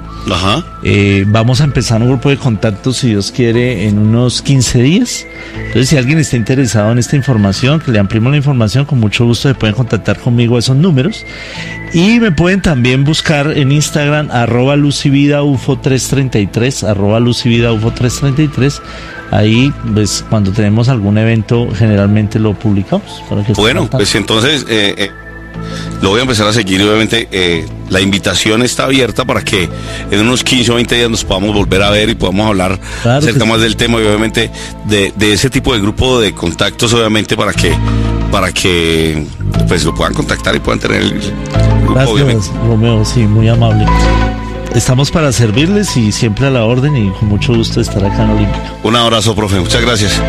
Vamos a empezar un grupo de contactos, si Dios quiere, en unos 15 días. Entonces, si alguien está interesado en esta información, que le ampliemos la información, con mucho gusto se pueden contactar conmigo a esos números. Y me pueden también buscar en Instagram, @lucyvidaufo333, @lucyvidaufo333. Ahí, pues, cuando tenemos algún evento, generalmente lo publicamos. Bueno, pues entonces lo voy a empezar a seguir. Obviamente la invitación está abierta para que en unos 15 o 20 días nos podamos volver a ver y podamos hablar acerca más del tema, y obviamente de ese tipo de grupo de contactos, obviamente para que pues lo puedan contactar y puedan tener el grupo. Gracias, obviamente. Romeo, sí, muy amable. Estamos para servirles y siempre a la orden, y con mucho gusto estar acá en Olímpica. Un abrazo, profe, muchas gracias.